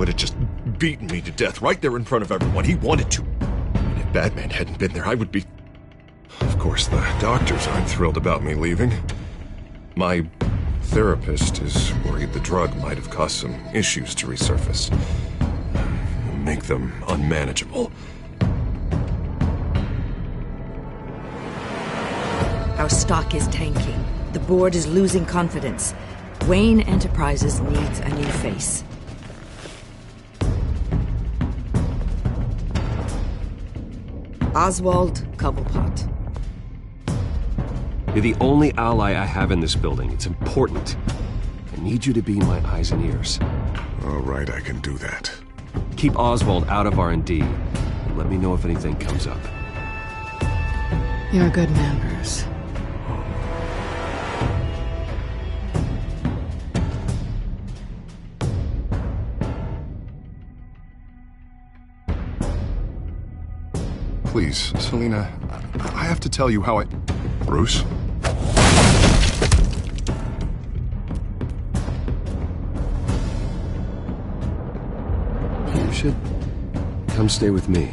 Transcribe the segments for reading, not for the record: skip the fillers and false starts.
would have just beaten me to death right there in front of everyone. He wanted to. And if Batman hadn't been there, I would be... Of course, the doctors aren't thrilled about me leaving. My therapist is worried the drug might have caused some issues to resurface. Make them unmanageable. Our stock is tanking. The board is losing confidence. Wayne Enterprises needs a new face. Oswald Cobblepot. You're the only ally I have in this building. It's important. I need you to be my eyes and ears. All right, I can do that. Keep Oswald out of R&D, and let me know if anything comes up. You're a good man, Bruce. Please, Selina, I have to tell you how I... Bruce? You should come stay with me.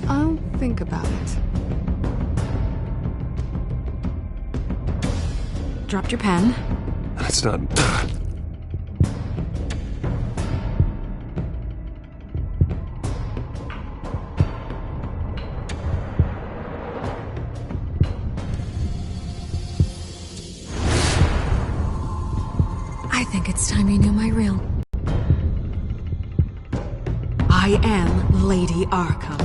I'll think about it. Dropped your pen. That's not... I think it's time you knew my real. I am Lady Arkham.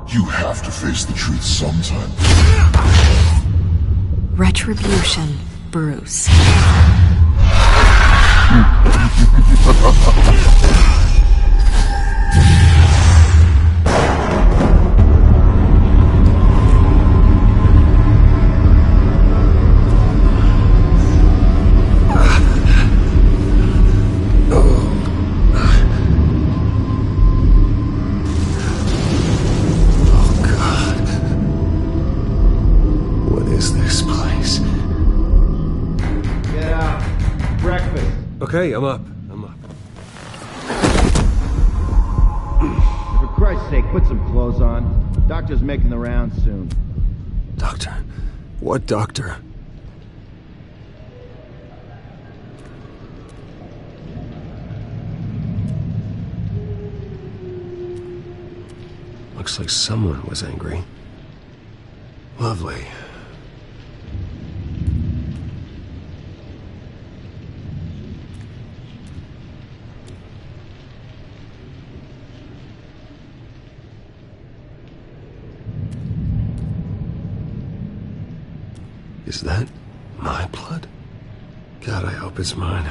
You have to face the truth sometime. Retribution, Bruce. Okay, I'm up. For Christ's sake, put some clothes on. Doctor's making the rounds soon. Doctor? What doctor? Looks like someone was angry. Lovely. Is that my blood? God, I hope it's mine.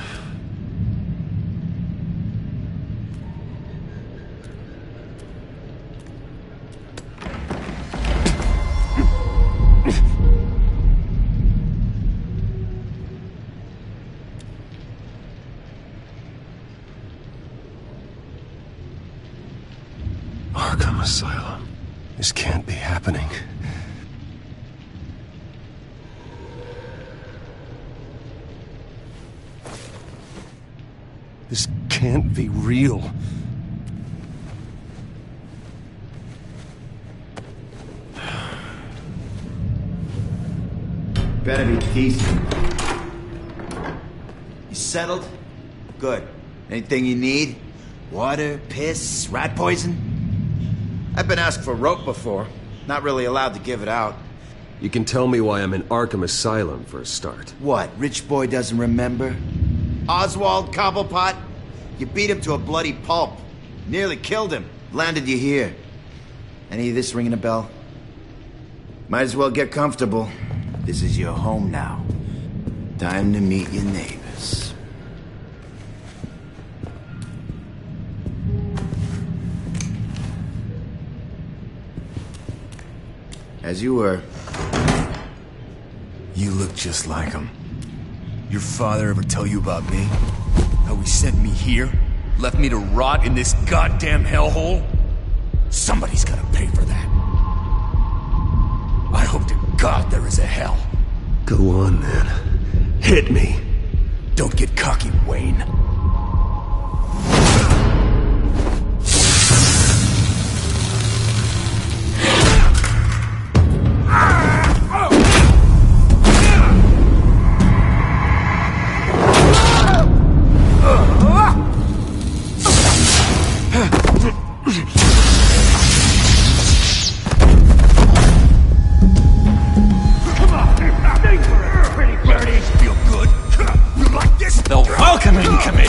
Arkham Asylum. This can't be happening. This can't be real. Better be decent. You settled? Good. Anything you need? Water, piss, rat poison? I've been asked for rope before. Not really allowed to give it out. You can tell me why I'm in Arkham Asylum for a start. What, rich boy doesn't remember? Oswald Cobblepot? You beat him to a bloody pulp. Nearly killed him. Landed you here. Any of this ringing a bell? Might as well get comfortable. This is your home now. Time to meet your neighbors. As you were. You look just like him. Your father ever tell you about me? How he sent me here? Left me to rot in this goddamn hellhole? Somebody's gonna pay for that. I hope to God there is a hell. Go on, then. Hit me. Don't get cocky, Wayne.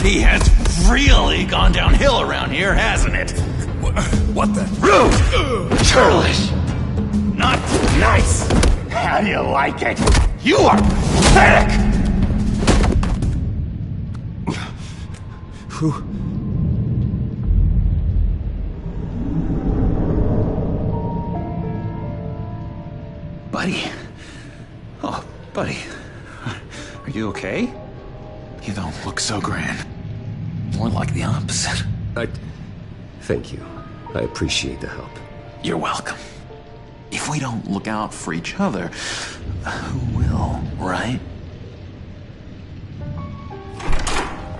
He has really gone downhill around here, hasn't it? What the? Rude! Churlish! Not nice! How do you like it? You are pathetic! Buddy. Oh, buddy. Are you okay? You don't look so grand. More like the opposite. Thank you. I appreciate the help. You're welcome. If we don't look out for each other, who will, right?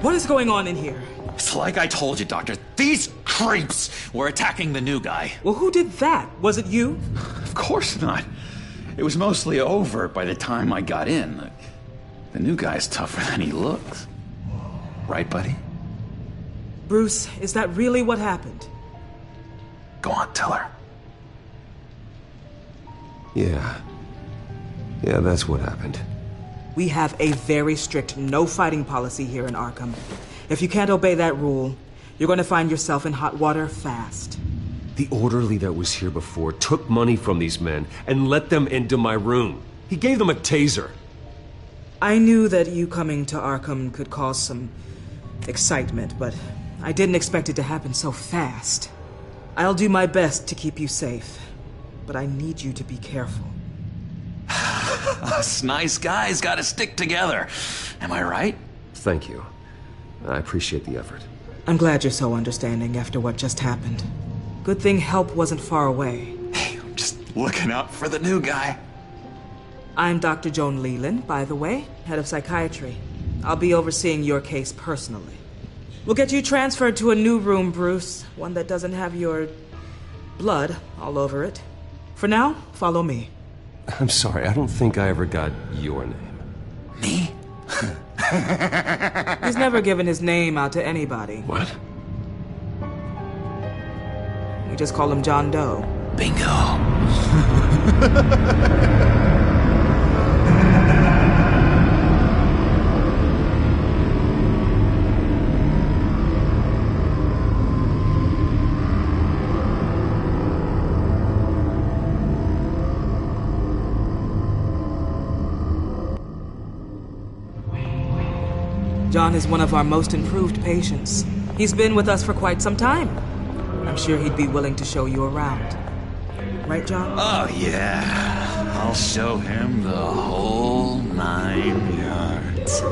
What is going on in here? It's like I told you, Doctor. These creeps were attacking the new guy. Well, who did that? Was it you? Of course not. It was mostly over by the time I got in. The new guy's tougher than he looks. Right, buddy? Bruce, is that really what happened? Go on, tell her. Yeah, that's what happened. We have a very strict no fighting policy here in Arkham. If you can't obey that rule, you're going to find yourself in hot water fast. The orderly that was here before took money from these men and let them into my room. He gave them a taser. I knew that you coming to Arkham could cause some excitement, but I didn't expect it to happen so fast. I'll do my best to keep you safe, but I need you to be careful. Us nice guys gotta stick together. Am I right? Thank you. I appreciate the effort. I'm glad you're so understanding after what just happened. Good thing help wasn't far away. Hey, I'm just looking out for the new guy. I'm Dr. Joan Leland, by the way, head of psychiatry. I'll be overseeing your case personally. We'll get you transferred to a new room, Bruce. One that doesn't have your blood all over it. For now, follow me. I'm sorry, I don't think I ever got your name. Me? He's never given his name out to anybody. What? We just call him John Doe. Bingo. John is one of our most improved patients. He's been with us for quite some time. I'm sure he'd be willing to show you around. Right, John? Oh, yeah. I'll show him the whole 9 yards.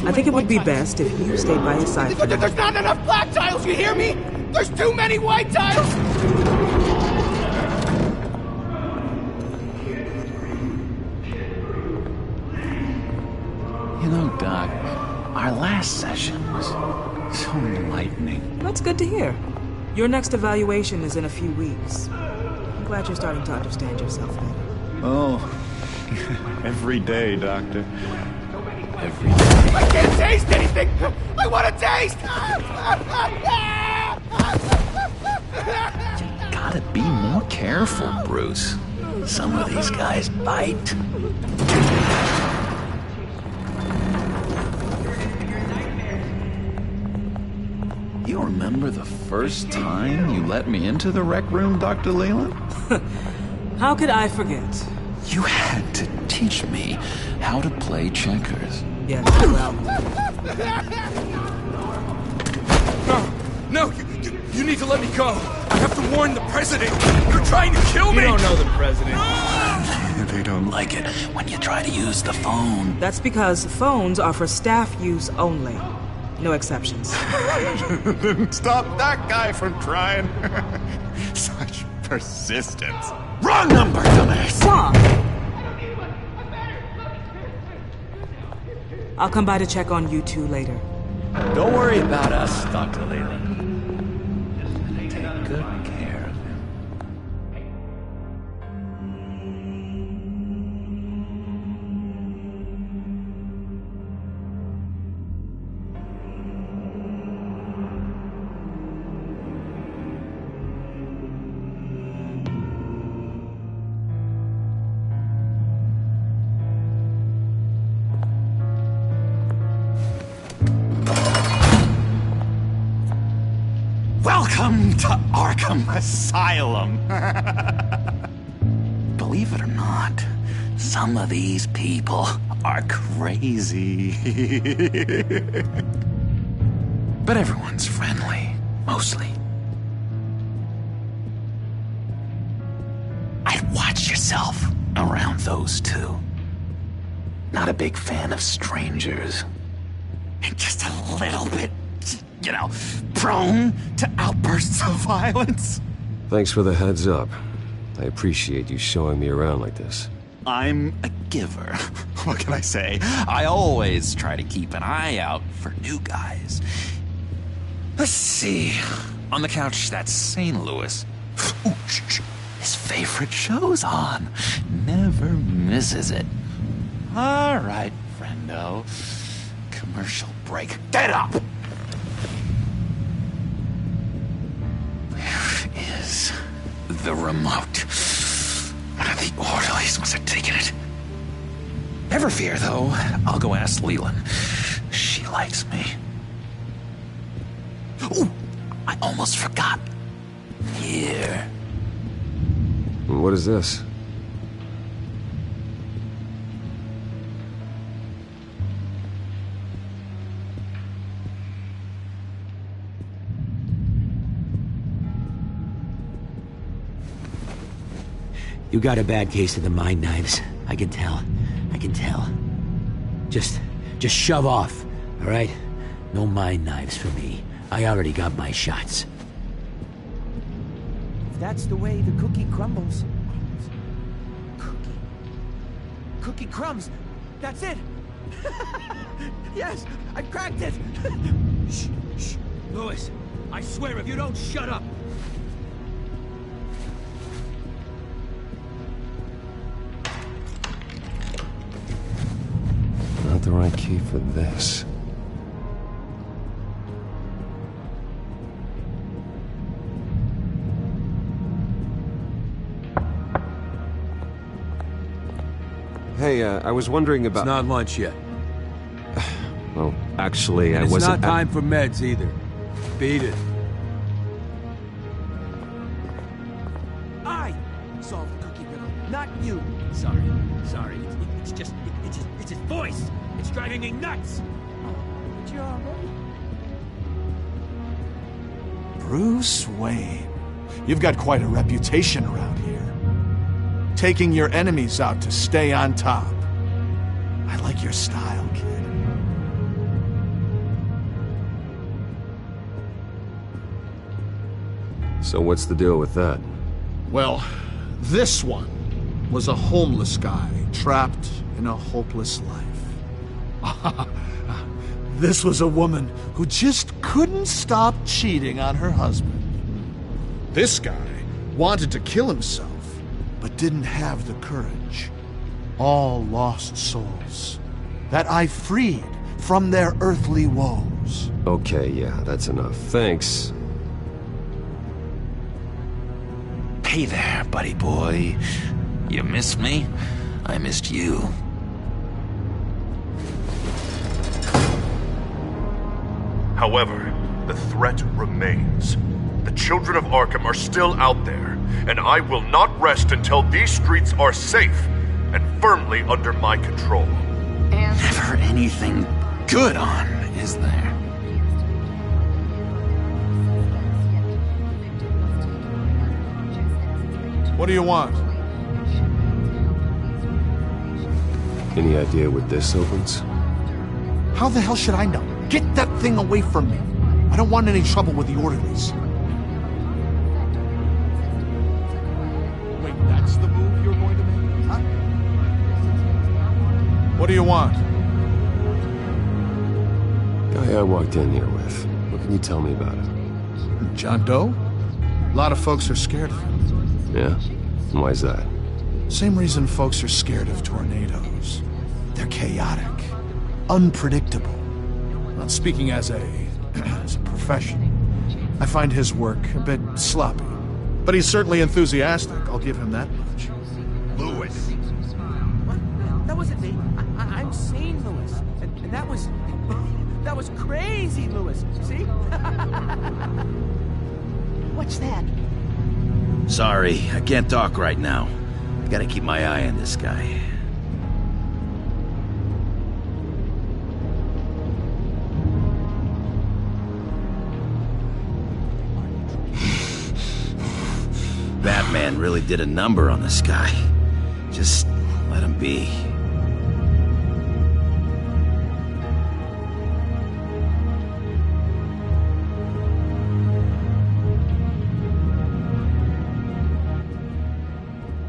I think it would be best if you stayed by his side. There's not enough black tiles, you hear me? There's too many white tiles! You know, Doc, our last session was so enlightening. That's good to hear. Your next evaluation is in a few weeks. I'm glad you're starting to understand yourself better. Oh, every day, Doctor. Every day. I can't taste anything! I want to taste! You gotta be more careful, Bruce. Some of these guys bite. You remember the first time you let me into the rec room, Dr. Leland? How could I forget? You had to teach me how to play checkers. Yes, well... No, you need to let me go. I have to warn the president. You're trying to kill me. You don't know the president. They don't like it when you try to use the phone. That's because phones are for staff use only. No exceptions. Didn't stop that guy from trying. Such persistence. Wrong number, dumbass! Wrong! I'll come by to check on you two later. Don't worry about us, Dr. Leland. Take good care of him. Welcome to Arkham Asylum. Believe it or not, some of these people are crazy. But everyone's friendly, mostly. I'd watch yourself around those two. Not a big fan of strangers. Just a little bit, you know, prone to outbursts of violence. Thanks for the heads up. I appreciate you showing me around like this. I'm a giver. What can I say? I always try to keep an eye out for new guys. Let's see. On the couch, that's St. Louis. Ooh, his favorite show's on. Never misses it. All right, friendo. Commercial break. Get up! Where is the remote? One of the orderlies must have taken it. Never fear, though. I'll go ask Leland. She likes me. Ooh, I almost forgot. Here. What is this? You got a bad case of the mind knives. I can tell. I can tell. Just shove off, all right? No mind knives for me. I already got my shots. If that's the way the cookie crumbles. Cookie crumbs. That's it. Yes, I cracked it. Shh. Louis, I swear if you don't shut up. Not the right key for this. Hey, I was wondering about... It's not lunch yet. Well, actually, and I wasn't... It's not time for meds, either. Beat it. I solved the cookie riddle, not you. Sorry. It's his voice. It's driving me nuts. But you're all ready. Bruce Wayne. You've got quite a reputation around here. Taking your enemies out to stay on top. I like your style, kid. So what's the deal with that? Well, this one was a homeless guy trapped in a hopeless life. This was a woman who just couldn't stop cheating on her husband. This guy wanted to kill himself, but didn't have the courage. All lost souls that I freed from their earthly woes. Okay, yeah, that's enough. Thanks. Hey there, buddy boy. You missed me? I missed you. However, the threat remains. The children of Arkham are still out there, and I will not rest until these streets are safe and firmly under my control. Never anything good on, is there? What do you want? Any idea what this opens? How the hell should I know? Get that thing away from me. I don't want any trouble with the orderlies. Wait, that's the move you're going to make, huh? What do you want? Guy I walked in here with. What can you tell me about him? John Doe? A lot of folks are scared of him. Yeah? And why's that? Same reason folks are scared of tornadoes. They're chaotic, unpredictable. Not speaking as a profession. I find his work a bit sloppy. But he's certainly enthusiastic, I'll give him that much. Lewis. What? That wasn't me. I'm sane, Lewis. And that was... that was crazy, Lewis. See? What's that? Sorry, I can't talk right now. Gotta keep my eye on this guy. Batman really did a number on this guy. Just let him be.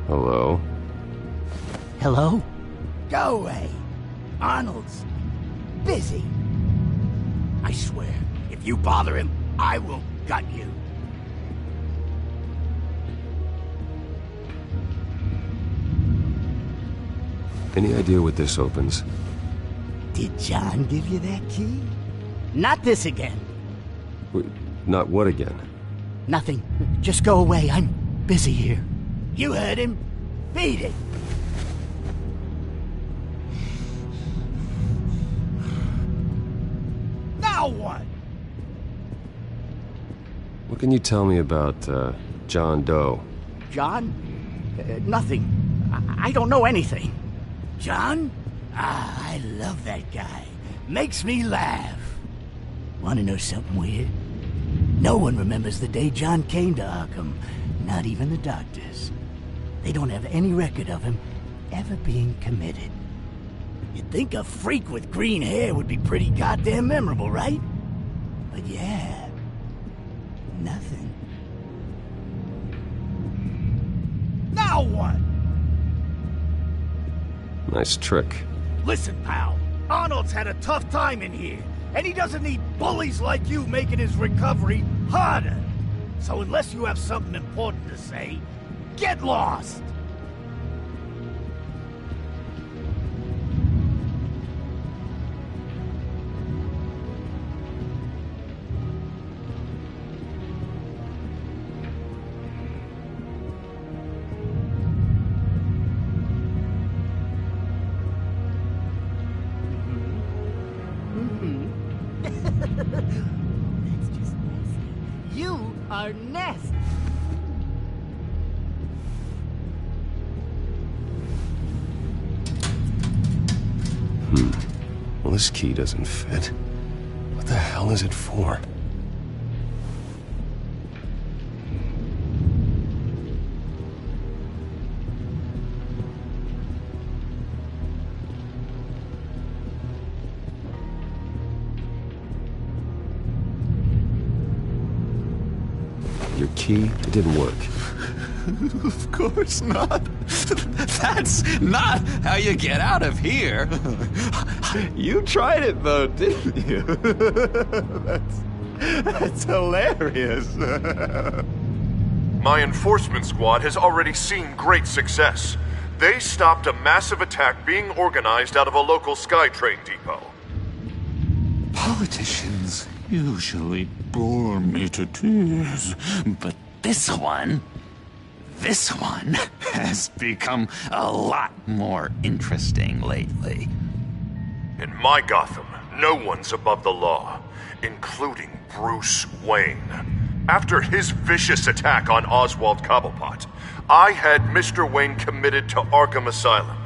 Hello? Hello? Go away. Arnold's busy. I swear, if you bother him, I will gut you. Any idea what this opens? Did John give you that key? Not this again. Not what again? Nothing. Just go away. I'm busy here. You heard him. Beat it. Now what? What can you tell me about, John Doe? John? Nothing. I don't know anything. John? Ah, I love that guy. Makes me laugh. Want to know something weird? No one remembers the day John came to Arkham. Not even the doctors. They don't have any record of him ever being committed. You'd think a freak with green hair would be pretty goddamn memorable, right? But yeah, nothing. Now what? Nice trick. Listen, pal. Arnold's had a tough time in here, and he doesn't need bullies like you making his recovery harder. So unless you have something important to say, get lost! That's just nasty. You are nasty. Well, this key doesn't fit. What the hell is it for? Your key, it didn't work. Of course not. That's not how you get out of here. You tried it though, didn't you? That's hilarious. My enforcement squad has already seen great success. They stopped a massive attack being organized out of a local SkyTrain depot. Politicians usually bore me to tears, but this one has become a lot more interesting lately. In my Gotham, no one's above the law, including Bruce Wayne. After his vicious attack on Oswald Cobblepot, I had Mr. Wayne committed to Arkham Asylum.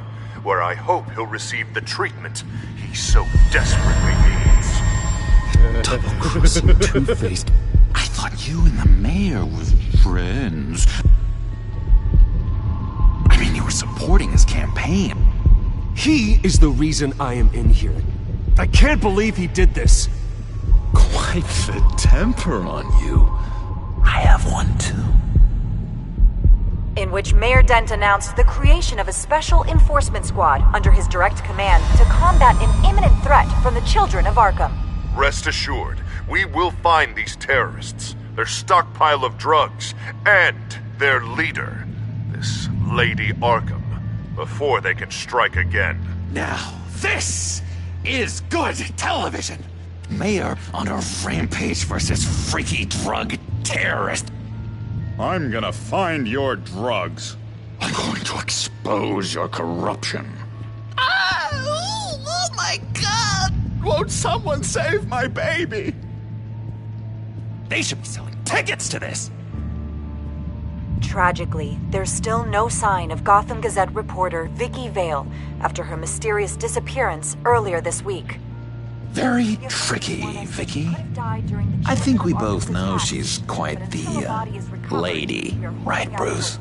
where I hope he'll receive the treatment he so desperately needs. Double-crossing, two-faced. I thought you and the mayor were friends. I mean, you were supporting his campaign. He is the reason I am in here. I can't believe he did this. Quite the temper on you. I have one too. In which Mayor Dent announced the creation of a special enforcement squad under his direct command to combat an imminent threat from the children of Arkham. Rest assured, we will find these terrorists, their stockpile of drugs, and their leader, this Lady Arkham, before they can strike again. Now, this is good television! Mayor on a rampage versus freaky drug terrorist. I'm gonna find your drugs. I'm going to expose your corruption. Oh my God! Won't someone save my baby? They should be selling tickets to this. Tragically, there's still no sign of Gotham Gazette reporter Vicky Vale after her mysterious disappearance earlier this week. Very tricky, Vicky. I think we both know she's quite the, lady, right, Bruce?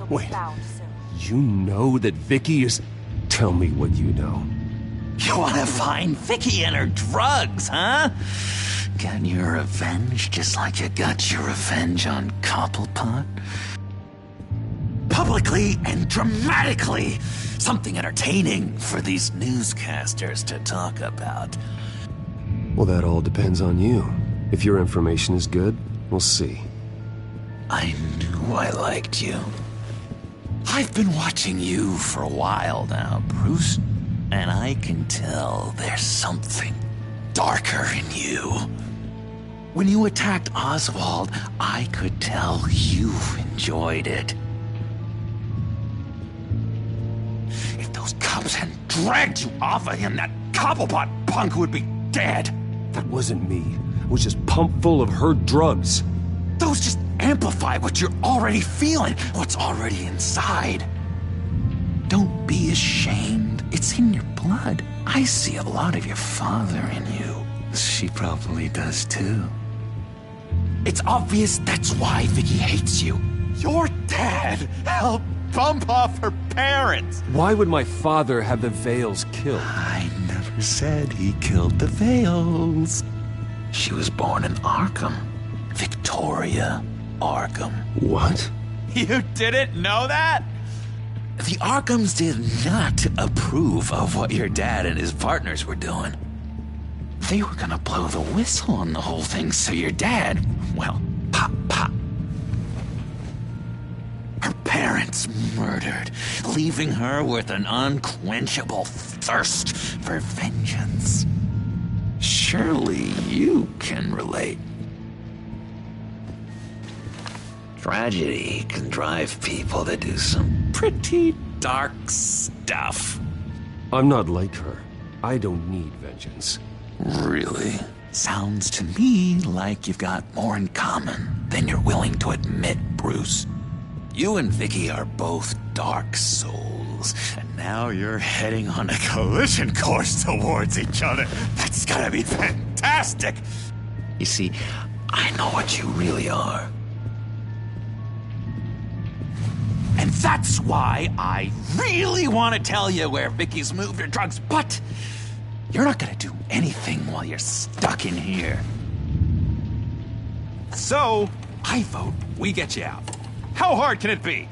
Wait, you know that Vicky is... Tell me what you know. You want to find Vicky and her drugs, huh? Get your revenge just like you got your revenge on Cobblepot? Publicly and dramatically! Something entertaining for these newscasters to talk about. Well, that all depends on you. If your information is good, we'll see. I knew I liked you. I've been watching you for a while now, Bruce, and I can tell there's something darker in you. When you attacked Oswald, I could tell you enjoyed it. If those cops hadn't dragged you off of him, that Cobblepot punk would be dead. That wasn't me. It was just pumped full of her drugs. Those just amplify what you're already feeling, what's already inside. Don't be ashamed. It's in your blood. I see a lot of your father in you. She probably does too. It's obvious that's why Vicky hates you. Your dad helped bump off her parents. Why would my father have the Vales killed? I never said he killed the Vales. She was born in Arkham. Victoria Arkham. What? You didn't know that? The Arkhams did not approve of what your dad and his partners were doing. They were gonna blow the whistle on the whole thing, so your dad, well, pop. Her parents murdered, leaving her with an unquenchable thirst for vengeance. Surely you can relate. Tragedy can drive people to do some pretty dark stuff. I'm not like her. I don't need vengeance. Really? Sounds to me like you've got more in common than you're willing to admit, Bruce. You and Vicky are both dark souls, and now you're heading on a collision course towards each other. That's gotta be fantastic! You see, I know what you really are. And that's why I really want to tell you where Vicky's moved her drugs, but you're not gonna do anything while you're stuck in here. So, I vote we get you out. How hard can it be?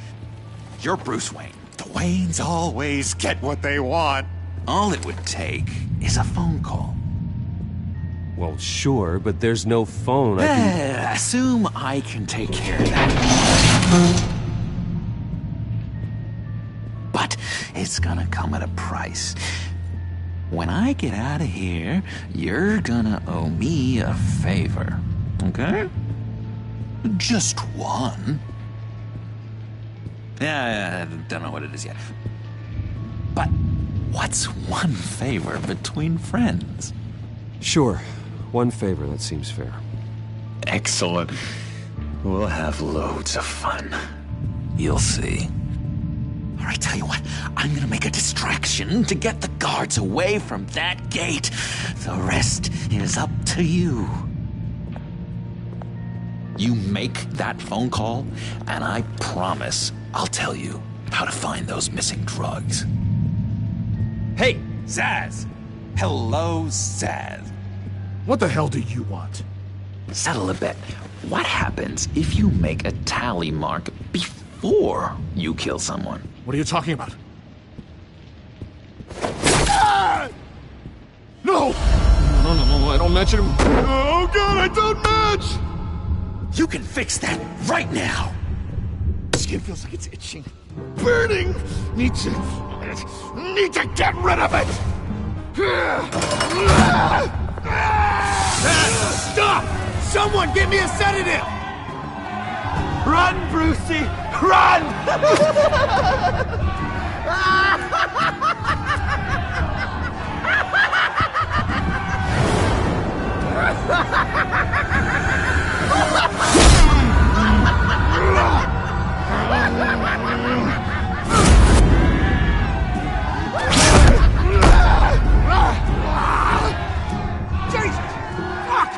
You're Bruce Wayne. The Waynes always get what they want. All it would take is a phone call. Well, sure, but there's no phone. Assume I can take care of that. But it's gonna come at a price. When I get out of here, you're gonna owe me a favor, okay? Just one. Yeah, I don't know what it is yet. But what's one favor between friends? Sure. One favor, that seems fair. Excellent. We'll have loads of fun. You'll see. All I tell you what, I'm gonna make a distraction to get the guards away from that gate. The rest is up to you. You make that phone call, and I promise I'll tell you how to find those missing drugs. Hey, Zaz! Hello, Zaz. What the hell do you want? Settle a bet. What happens if you make a tally mark before you kill someone? What are you talking about? Ah! No! No, I don't match him. Oh god, I don't match! You can fix that right now! Skin feels like it's itching. Burning! Need to get rid of it! Stop! Someone get me a sedative! Run, Brucey! Run! Jesus! Fuck!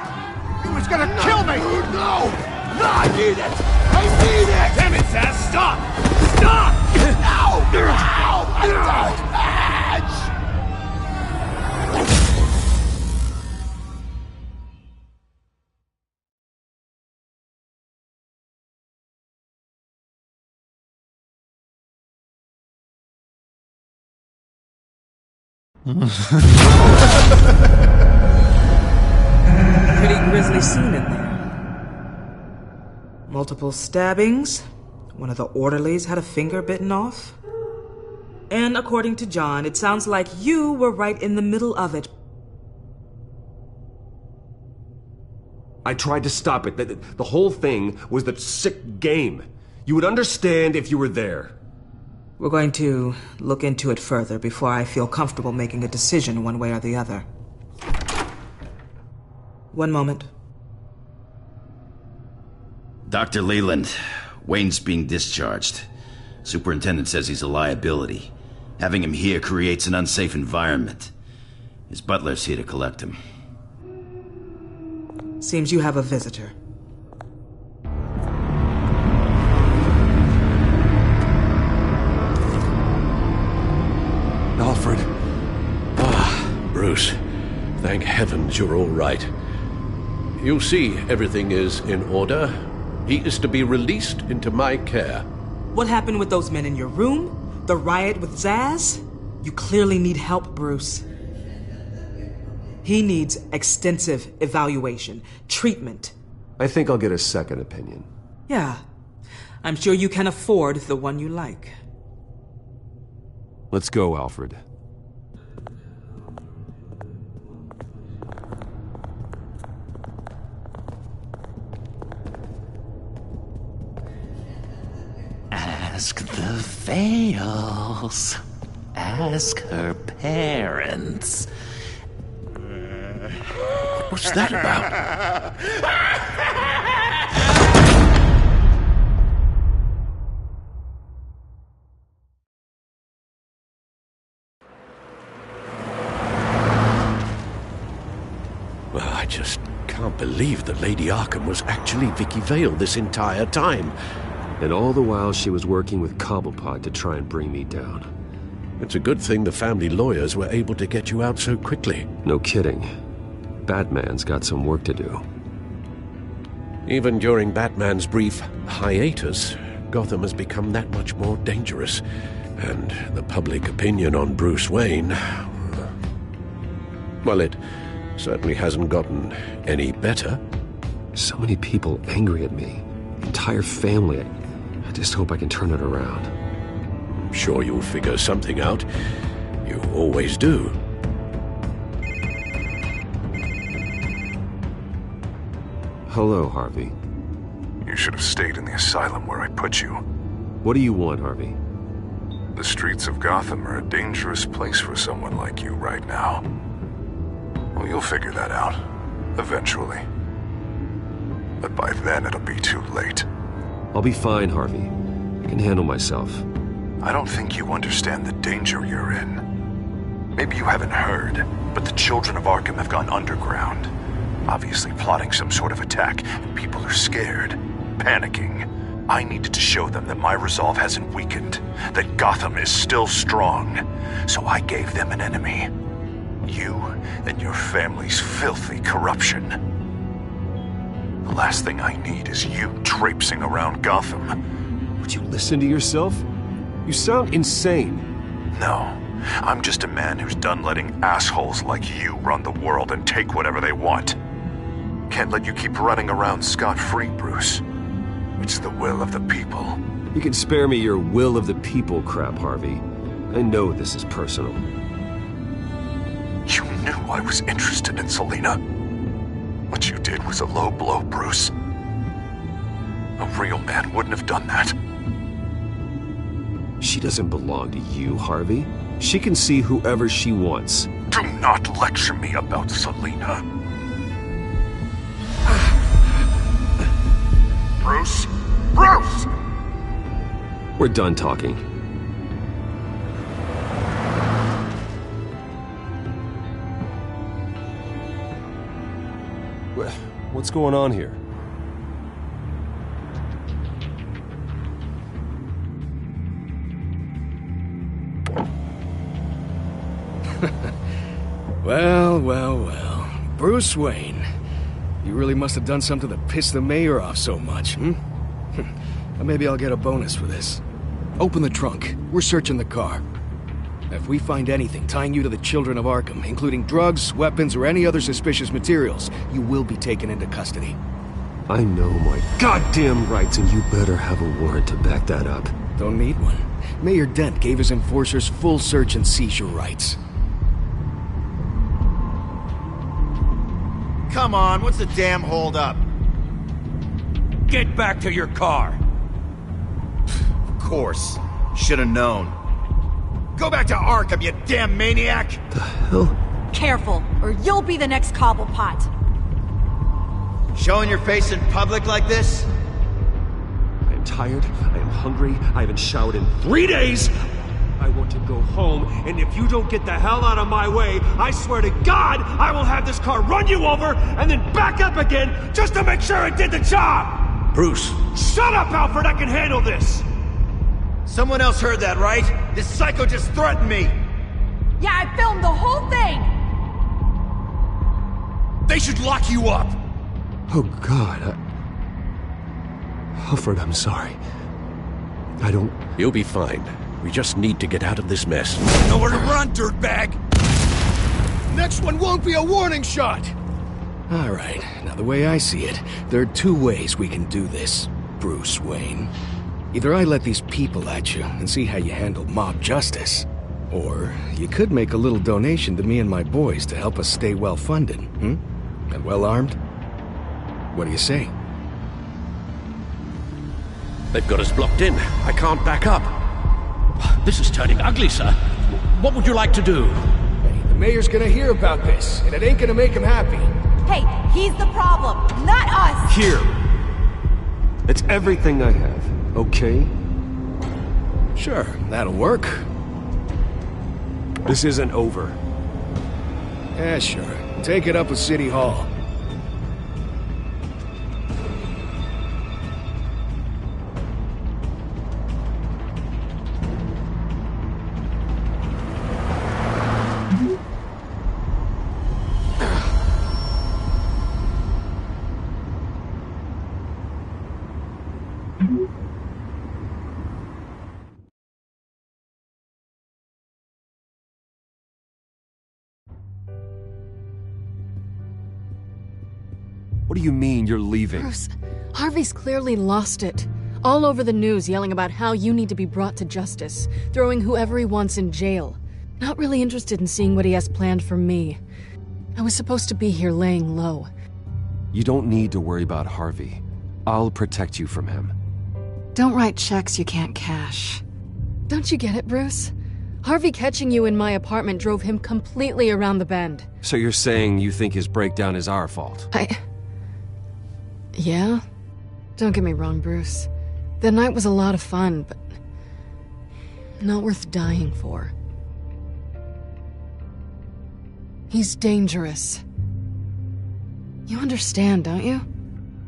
He was gonna kill me! No! No, I need it! I need it! Damn it, Zaz! Stop! Stop! No! No! I don't match! Pretty grisly scene in there. Multiple stabbings. One of the orderlies had a finger bitten off. And according to John, it sounds like you were right in the middle of it. I tried to stop it. The whole thing was the sick game. You would understand if you were there. We're going to look into it further before I feel comfortable making a decision one way or the other. One moment. Dr. Leland, Wayne's being discharged. Superintendent says he's a liability. Having him here creates an unsafe environment. His butler's here to collect him. Seems you have a visitor. Alfred. Bruce. Thank heavens you're all right. You see, everything is in order. He is to be released into my care. What happened with those men in your room? The riot with Zaz? You clearly need help, Bruce. He needs extensive evaluation, treatment. I think I'll get a second opinion. Yeah. I'm sure you can afford the one you like. Let's go, Alfred. Ask the Vales. Ask her parents. What's that about? Well, I just can't believe that Lady Arkham was actually Vicky Vale this entire time. And all the while she was working with Cobblepot to try and bring me down. It's a good thing the family lawyers were able to get you out so quickly. No kidding. Batman's got some work to do. Even during Batman's brief hiatus, Gotham has become that much more dangerous. And the public opinion on Bruce Wayne... well, it certainly hasn't gotten any better. So many people angry at me. Entire family. I just hope I can turn it around. I'm sure you'll figure something out. You always do. Hello, Harvey. You should have stayed in the asylum where I put you. What do you want, Harvey? The streets of Gotham are a dangerous place for someone like you right now. Well, you'll figure that out. Eventually. But by then it'll be too late. I'll be fine, Harvey. I can handle myself. I don't think you understand the danger you're in. Maybe you haven't heard, but the children of Arkham have gone underground. Obviously plotting some sort of attack, and people are scared, panicking. I needed to show them that my resolve hasn't weakened, that Gotham is still strong. So I gave them an enemy. You and your family's filthy corruption. The last thing I need is you traipsing around Gotham. Would you listen to yourself? You sound insane. No, I'm just a man who's done letting assholes like you run the world and take whatever they want. Can't let you keep running around scot-free, Bruce. It's the will of the people. You can spare me your will of the people crap, Harvey. I know this is personal. You knew I was interested in Selina. What you did was a low blow, Bruce. A real man wouldn't have done that. She doesn't belong to you, Harvey. She can see whoever she wants. Do not lecture me about Selina. Bruce? Bruce! We're done talking. What's going on here? Well. Bruce Wayne. You really must have done something to piss the mayor off so much, hmm? Maybe I'll get a bonus for this. Open the trunk. We're searching the car. If we find anything tying you to the children of Arkham, including drugs, weapons, or any other suspicious materials, you will be taken into custody. I know my goddamn rights, and you better have a warrant to back that up. Don't need one. Mayor Dent gave his enforcers full search and seizure rights. Come on, what's the damn holdup? Get back to your car! Of course. Should've known. Go back to Arkham, you damn maniac! The hell? Careful, or you'll be the next Cobblepot. Showing your face in public like this? I am tired, I am hungry, I haven't showered in 3 days! I want to go home, and if you don't get the hell out of my way, I swear to God, I will have this car run you over, and then back up again, just to make sure it did the job! Bruce! Shut up, Alfred, I can handle this! Someone else heard that, right? This psycho just threatened me! Yeah, I filmed the whole thing! They should lock you up! Oh, God, Alfred, I'm sorry. I don't... You'll be fine. We just need to get out of this mess. Nowhere to run, dirtbag! Next one won't be a warning shot! Alright, now the way I see it, there are 2 ways we can do this, Bruce Wayne. Either I let these people at you and see how you handle mob justice, or you could make a little donation to me and my boys to help us stay well-funded, and well-armed? What do you say? They've got us blocked in. I can't back up. This is turning ugly, sir. What would you like to do? Hey, the mayor's gonna hear about this, and it ain't gonna make him happy. Hey, he's the problem, not us! Here! It's everything I have, okay? Sure, that'll work. This isn't over. Yeah, sure. Take it up with City Hall. What do you mean you're leaving? Bruce, Harvey's clearly lost it. All over the news yelling about how you need to be brought to justice, throwing whoever he wants in jail. Not really interested in seeing what he has planned for me. I was supposed to be here laying low. You don't need to worry about Harvey. I'll protect you from him. Don't write checks you can't cash. Don't you get it, Bruce? Harvey catching you in my apartment drove him completely around the bend. So you're saying you think his breakdown is our fault? Yeah? Don't get me wrong, Bruce. The night was a lot of fun, but Not worth dying for. He's dangerous. You understand, don't you?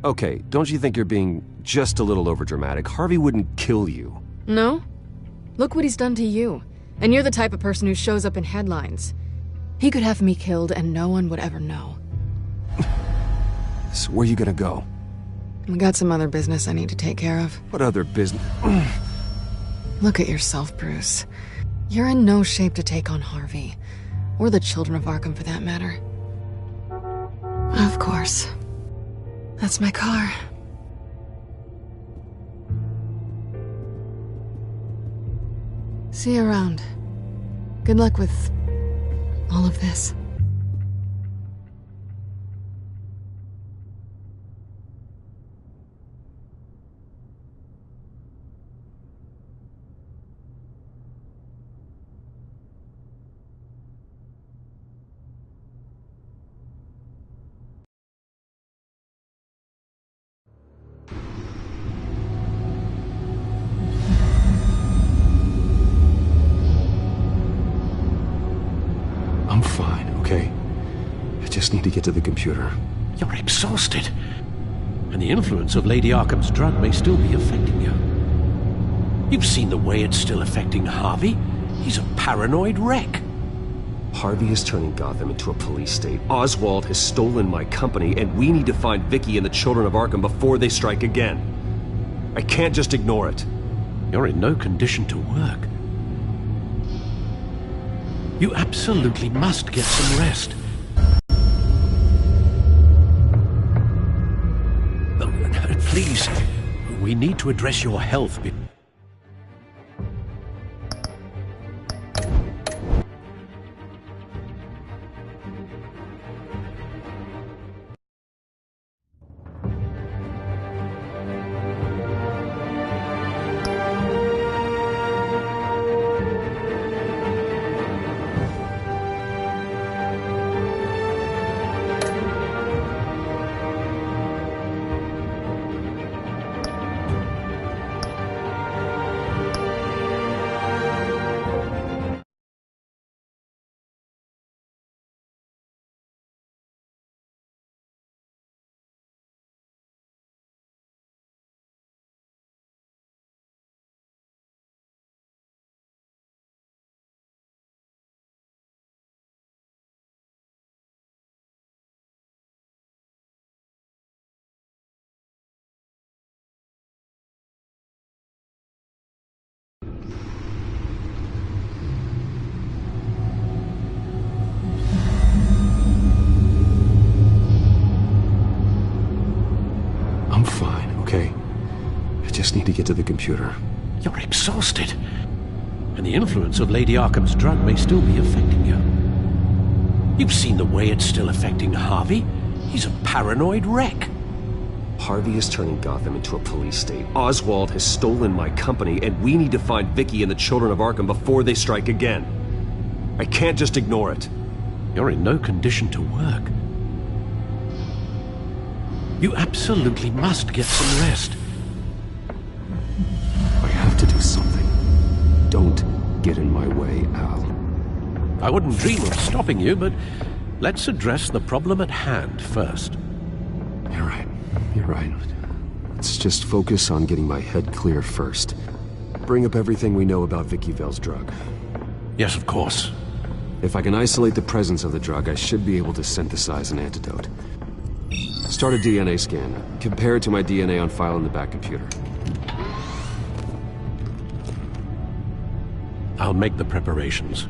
Okay, don't you think you're being just a little overdramatic? Harvey wouldn't kill you. No? Look what he's done to you. And you're the type of person who shows up in headlines. He could have me killed and no one would ever know. So where are you gonna go? I got some other business I need to take care of. What other business? Look at yourself, Bruce. You're in no shape to take on Harvey. Or the children of Arkham, for that matter. Of course. That's my car. See you around. Good luck with all of this. I'm fine, okay? I just need to get to the computer. You're exhausted. And the influence of Lady Arkham's drug may still be affecting you. You've seen the way it's still affecting Harvey. He's a paranoid wreck. Harvey is turning Gotham into a police state. Oswald has stolen my company, and we need to find Vicky and the children of Arkham before they strike again. I can't just ignore it. You're in no condition to work. You absolutely must get some rest. Please, we need to address your health. I'm fine, okay? I just need to get to the computer. You're exhausted. And the influence of Lady Arkham's drug may still be affecting you. You've seen the way it's still affecting Harvey. He's a paranoid wreck. Harvey is turning Gotham into a police state. Oswald has stolen my company, and we need to find Vicky and the children of Arkham before they strike again. I can't just ignore it. You're in no condition to work. You absolutely must get some rest. I have to do something. Don't get in my way, Al. I wouldn't dream of stopping you, but let's address the problem at hand first. You're right. You're right. Let's just focus on getting my head clear first. Bring up everything we know about Vicky Vale's drug. Yes, of course. If I can isolate the presence of the drug, I should be able to synthesize an antidote. Start a DNA scan. Compare it to my DNA on file in the back computer. I'll make the preparations.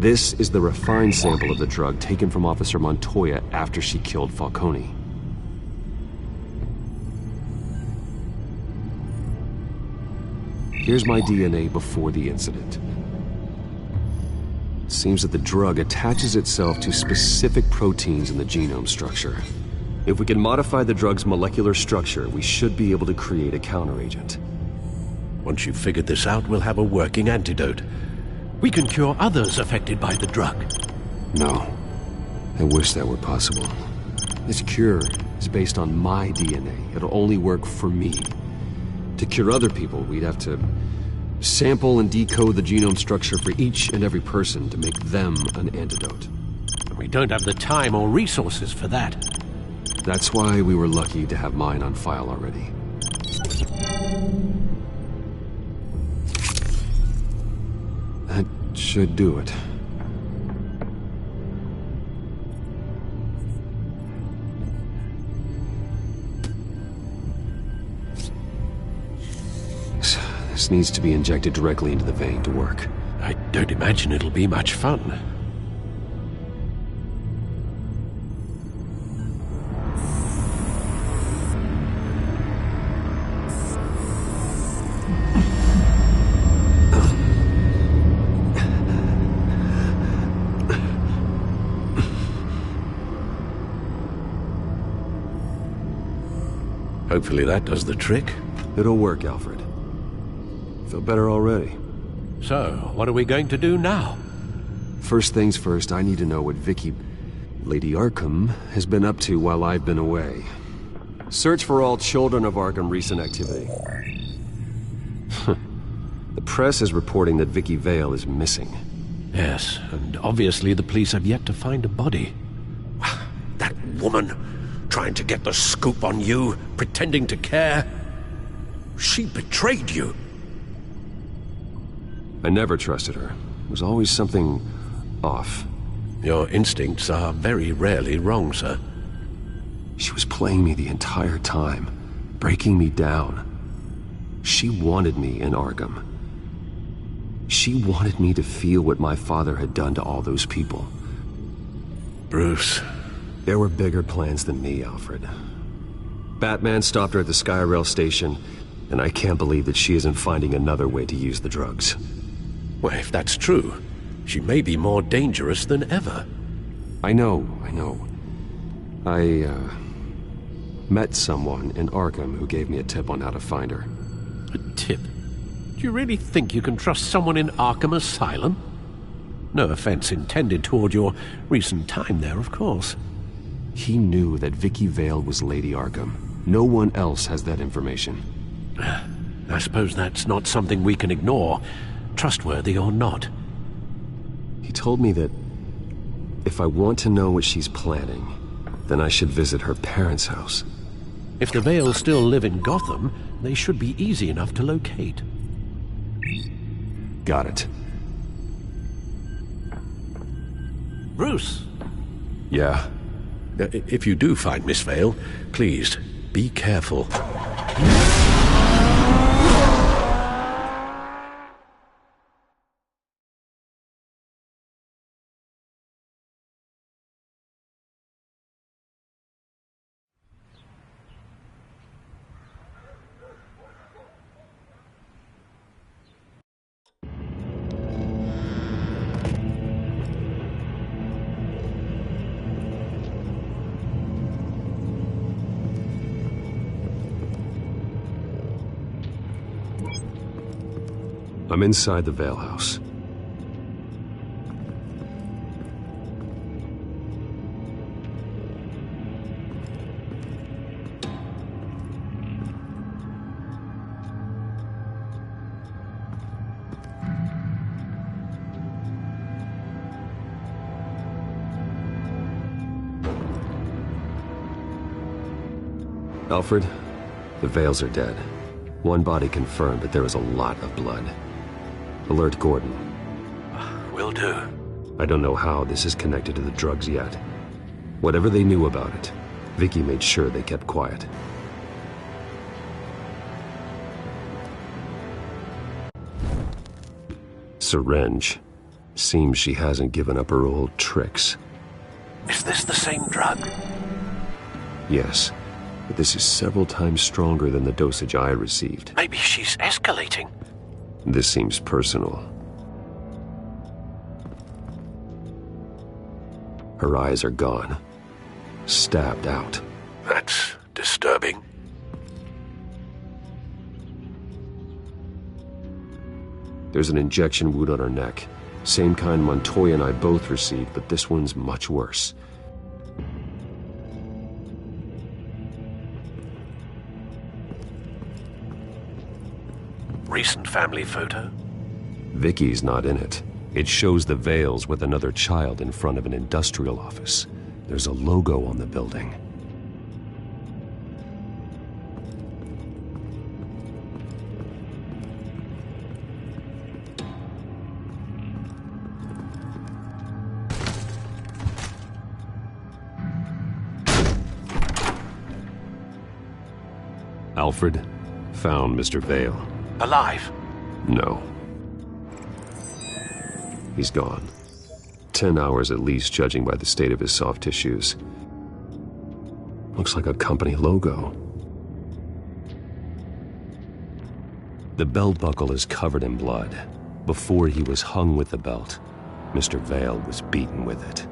This is the refined sample of the drug taken from Officer Montoya after she killed Falcone. Here's my DNA before the incident. It seems that the drug attaches itself to specific proteins in the genome structure. If we can modify the drug's molecular structure, we should be able to create a counteragent. Once you've figured this out, we'll have a working antidote. We can cure others affected by the drug. No. I wish that were possible. This cure is based on my DNA. It'll only work for me. To cure other people, we'd have to Sample and decode the genome structure for each and every person to make them an antidote. We don't have the time or resources for that. That's why we were lucky to have mine on file already. That should do it. This needs to be injected directly into the vein to work. I don't imagine it'll be much fun. Hopefully that does the trick. It'll work, Alfred. Feel better already. So, what are we going to do now? First things first, I need to know what Lady Arkham, has been up to while I've been away. Search for all children of Arkham recent activity. The press is reporting that Vicky Vale is missing. Yes, and obviously the police have yet to find a body. That woman, trying to get the scoop on you, pretending to care. She betrayed you. I never trusted her. There was always something off. Your instincts are very rarely wrong, sir. She was playing me the entire time, breaking me down. She wanted me in Arkham. She wanted me to feel what my father had done to all those people. Bruce. There were bigger plans than me, Alfred. Batman stopped her at the Skyrail station, and I can't believe that she isn't finding another way to use the drugs. Well, if that's true, she may be more dangerous than ever. I know. I met someone in Arkham who gave me a tip on how to find her. A tip? Do you really think you can trust someone in Arkham Asylum? No offense intended toward your recent time there, of course. He knew that Vicky Vale was Lady Arkham. No one else has that information. I suppose that's not something we can ignore, trustworthy or not. He told me that if I want to know what she's planning, then I should visit her parents' house. If the Vales still live in Gotham, they should be easy enough to locate. Got it. Bruce! Yeah? If you do find Miss Vale, please, be careful. I'm inside the Vale house. Alfred, the Vales are dead. One body confirmed, but there is a lot of blood. Alert Gordon. Will do. I don't know how this is connected to the drugs yet. Whatever they knew about it, Vicky made sure they kept quiet. Syringe. Seems she hasn't given up her old tricks. Is this the same drug? Yes, but this is several times stronger than the dosage I received. Maybe she's escalating. This seems personal. Her eyes are gone. Stabbed out. That's disturbing. There's an injection wound on her neck. Same kind Montoya and I both received, but this one's much worse. Recent family photo? Vicky's not in it. It shows the Vales with another child in front of an industrial office. There's a logo on the building. Alfred found Mr. Vale. Alive? No. He's gone. 10 hours at least, judging by the state of his soft tissues. Looks like a company logo. The belt buckle is covered in blood. Before he was hung with the belt, Mr. Vale was beaten with it.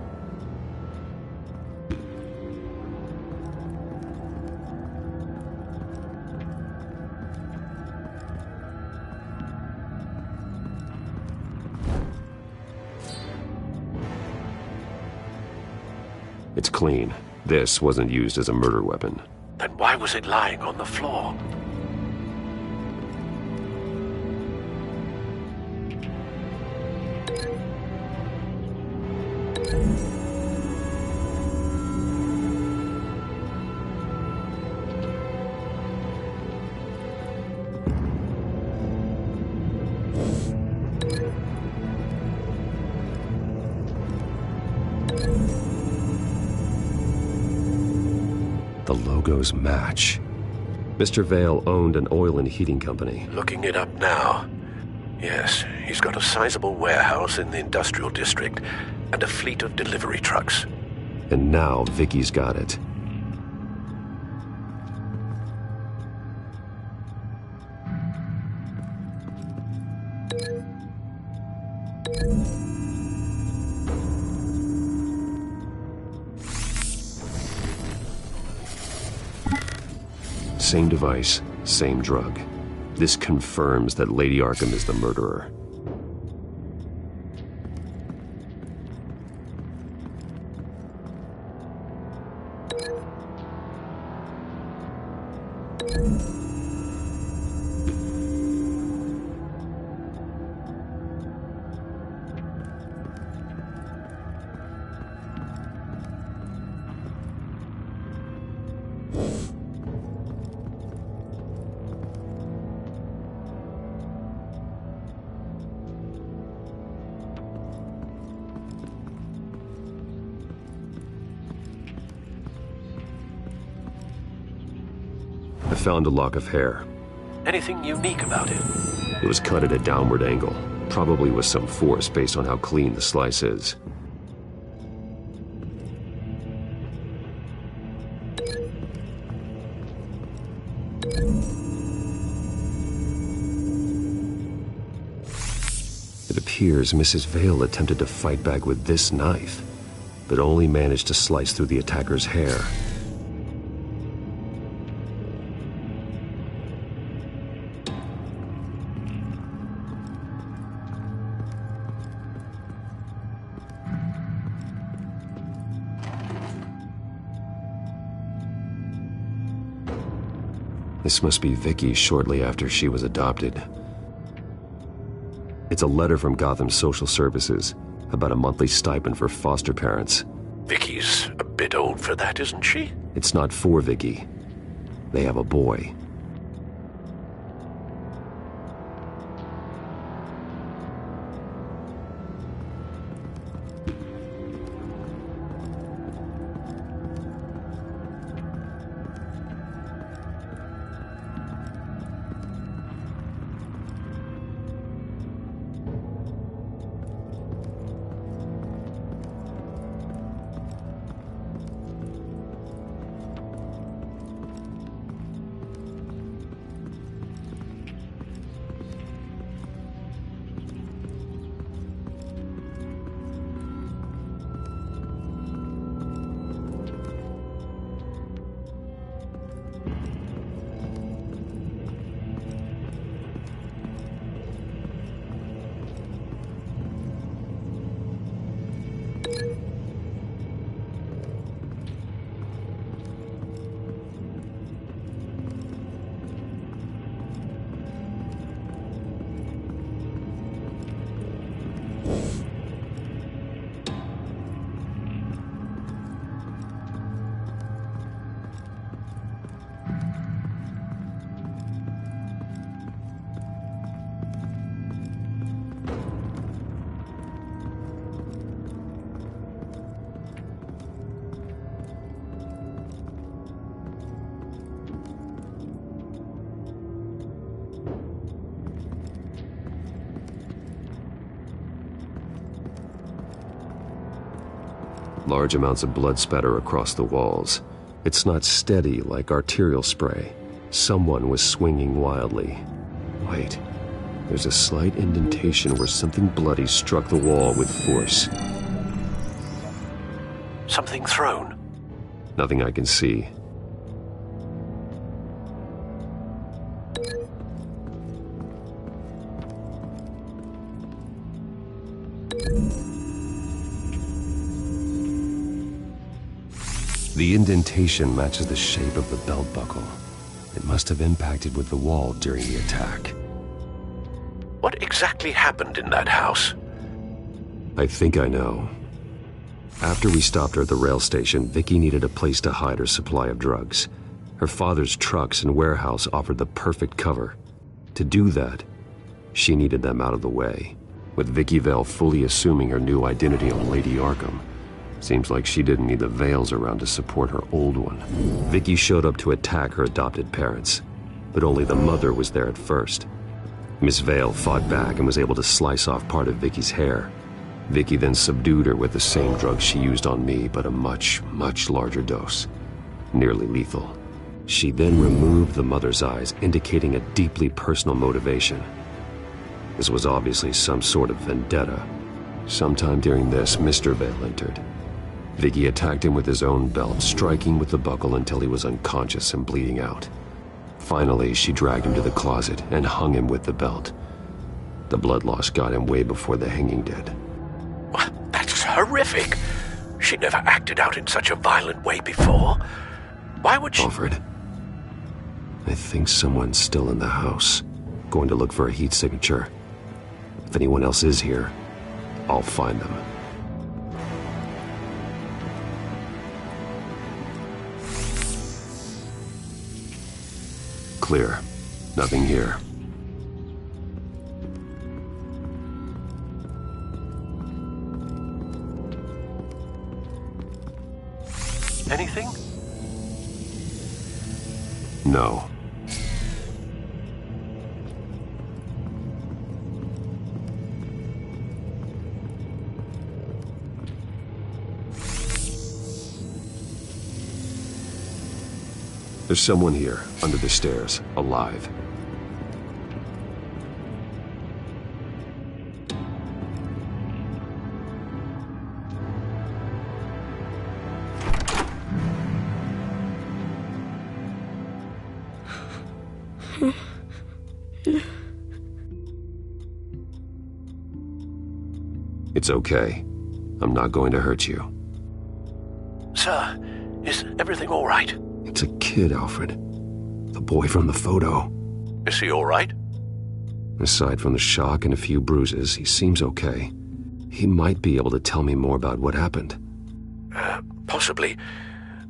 It's clean. This wasn't used as a murder weapon. Then why was it lying on the floor? The logos match. Mr. Vale owned an oil and heating company. Looking it up now. Yes, he's got a sizable warehouse in the industrial district and a fleet of delivery trucks. And now Vicky's got it. Same device, same drug. This confirms that Lady Arkham is the murderer. I found a lock of hair. Anything unique about it? It was cut at a downward angle, probably with some force based on how clean the slice is. It appears Mrs. Vale attempted to fight back with this knife, but only managed to slice through the attacker's hair. This must be Vicky shortly after she was adopted. It's a letter from Gotham Social Services about a monthly stipend for foster parents. Vicky's a bit old for that, isn't she? It's not for Vicky. They have a boy. Large amounts of blood spatter across the walls. It's not steady like arterial spray. Someone was swinging wildly. Wait, there's a slight indentation where something bloody struck the wall with force. Something thrown? Nothing I can see. The indentation matches the shape of the belt buckle. It must have impacted with the wall during the attack. What exactly happened in that house? I think I know. After we stopped her at the rail station, Vicky needed a place to hide her supply of drugs. Her father's trucks and warehouse offered the perfect cover. To do that, she needed them out of the way. With Vicky Vale fully assuming her new identity on Lady Arkham, seems like she didn't need the Vales around to support her old one. Vicky showed up to attack her adopted parents, but only the mother was there at first. Miss Vale fought back and was able to slice off part of Vicky's hair. Vicky then subdued her with the same drug she used on me, but a much, much larger dose. Nearly lethal. She then removed the mother's eyes, indicating a deeply personal motivation. This was obviously some sort of vendetta. Sometime during this, Mr. Vale entered. Vicky attacked him with his own belt, striking with the buckle until he was unconscious and bleeding out. Finally, she dragged him to the closet and hung him with the belt. The blood loss got him way before the hanging did. That's horrific. She never acted out in such a violent way before. Why would she... Alfred, I think someone's still in the house. Going to look for a heat signature. If anyone else is here, I'll find them. Clear. Nothing here. Anything? No. There's someone here, under the stairs, alive. It's okay. I'm not going to hurt you. Sir, is everything all right? It's a kid, Alfred. The boy from the photo. Is he all right? Aside from the shock and a few bruises, he seems okay. He might be able to tell me more about what happened. Possibly.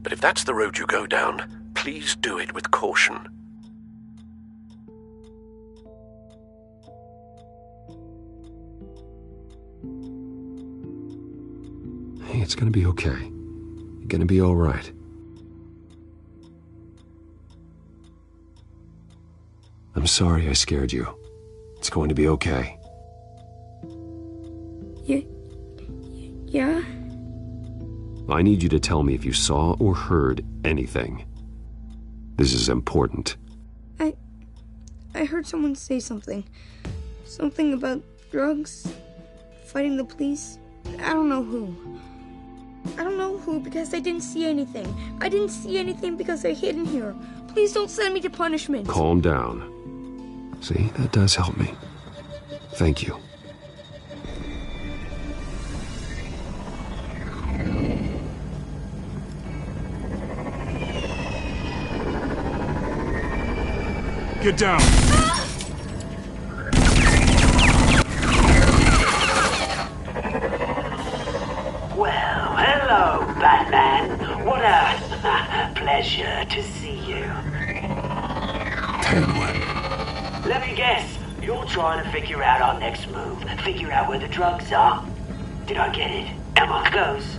But if that's the road you go down, please do it with caution. Hey, it's gonna be okay. You're gonna be all right. I'm sorry I scared you. It's going to be okay. Yeah? I need you to tell me if you saw or heard anything. This is important. I heard someone say something. Something about drugs, fighting the police. I don't know who. I don't know who because I didn't see anything. I didn't see anything because I hid in here. Please don't send me to punishment. Calm down. See, that does help me. Thank you. Get down! Well, hello, Batman. What a pleasure to see you. Let me guess, you're trying to figure out our next move. Figure out where the drugs are. Did I get it? Am I close?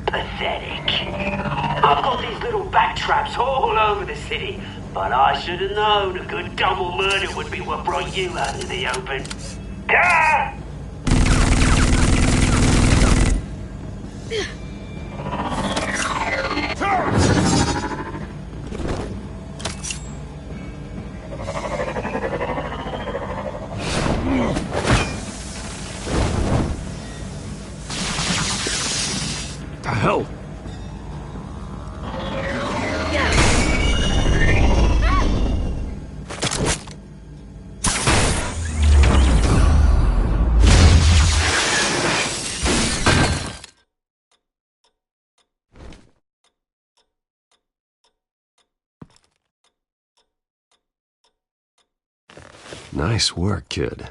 Pathetic. I've got these little bat traps all over the city, but I should have known a good double murder would be what brought you out into the open. Ah! The hell? Nice work, kid.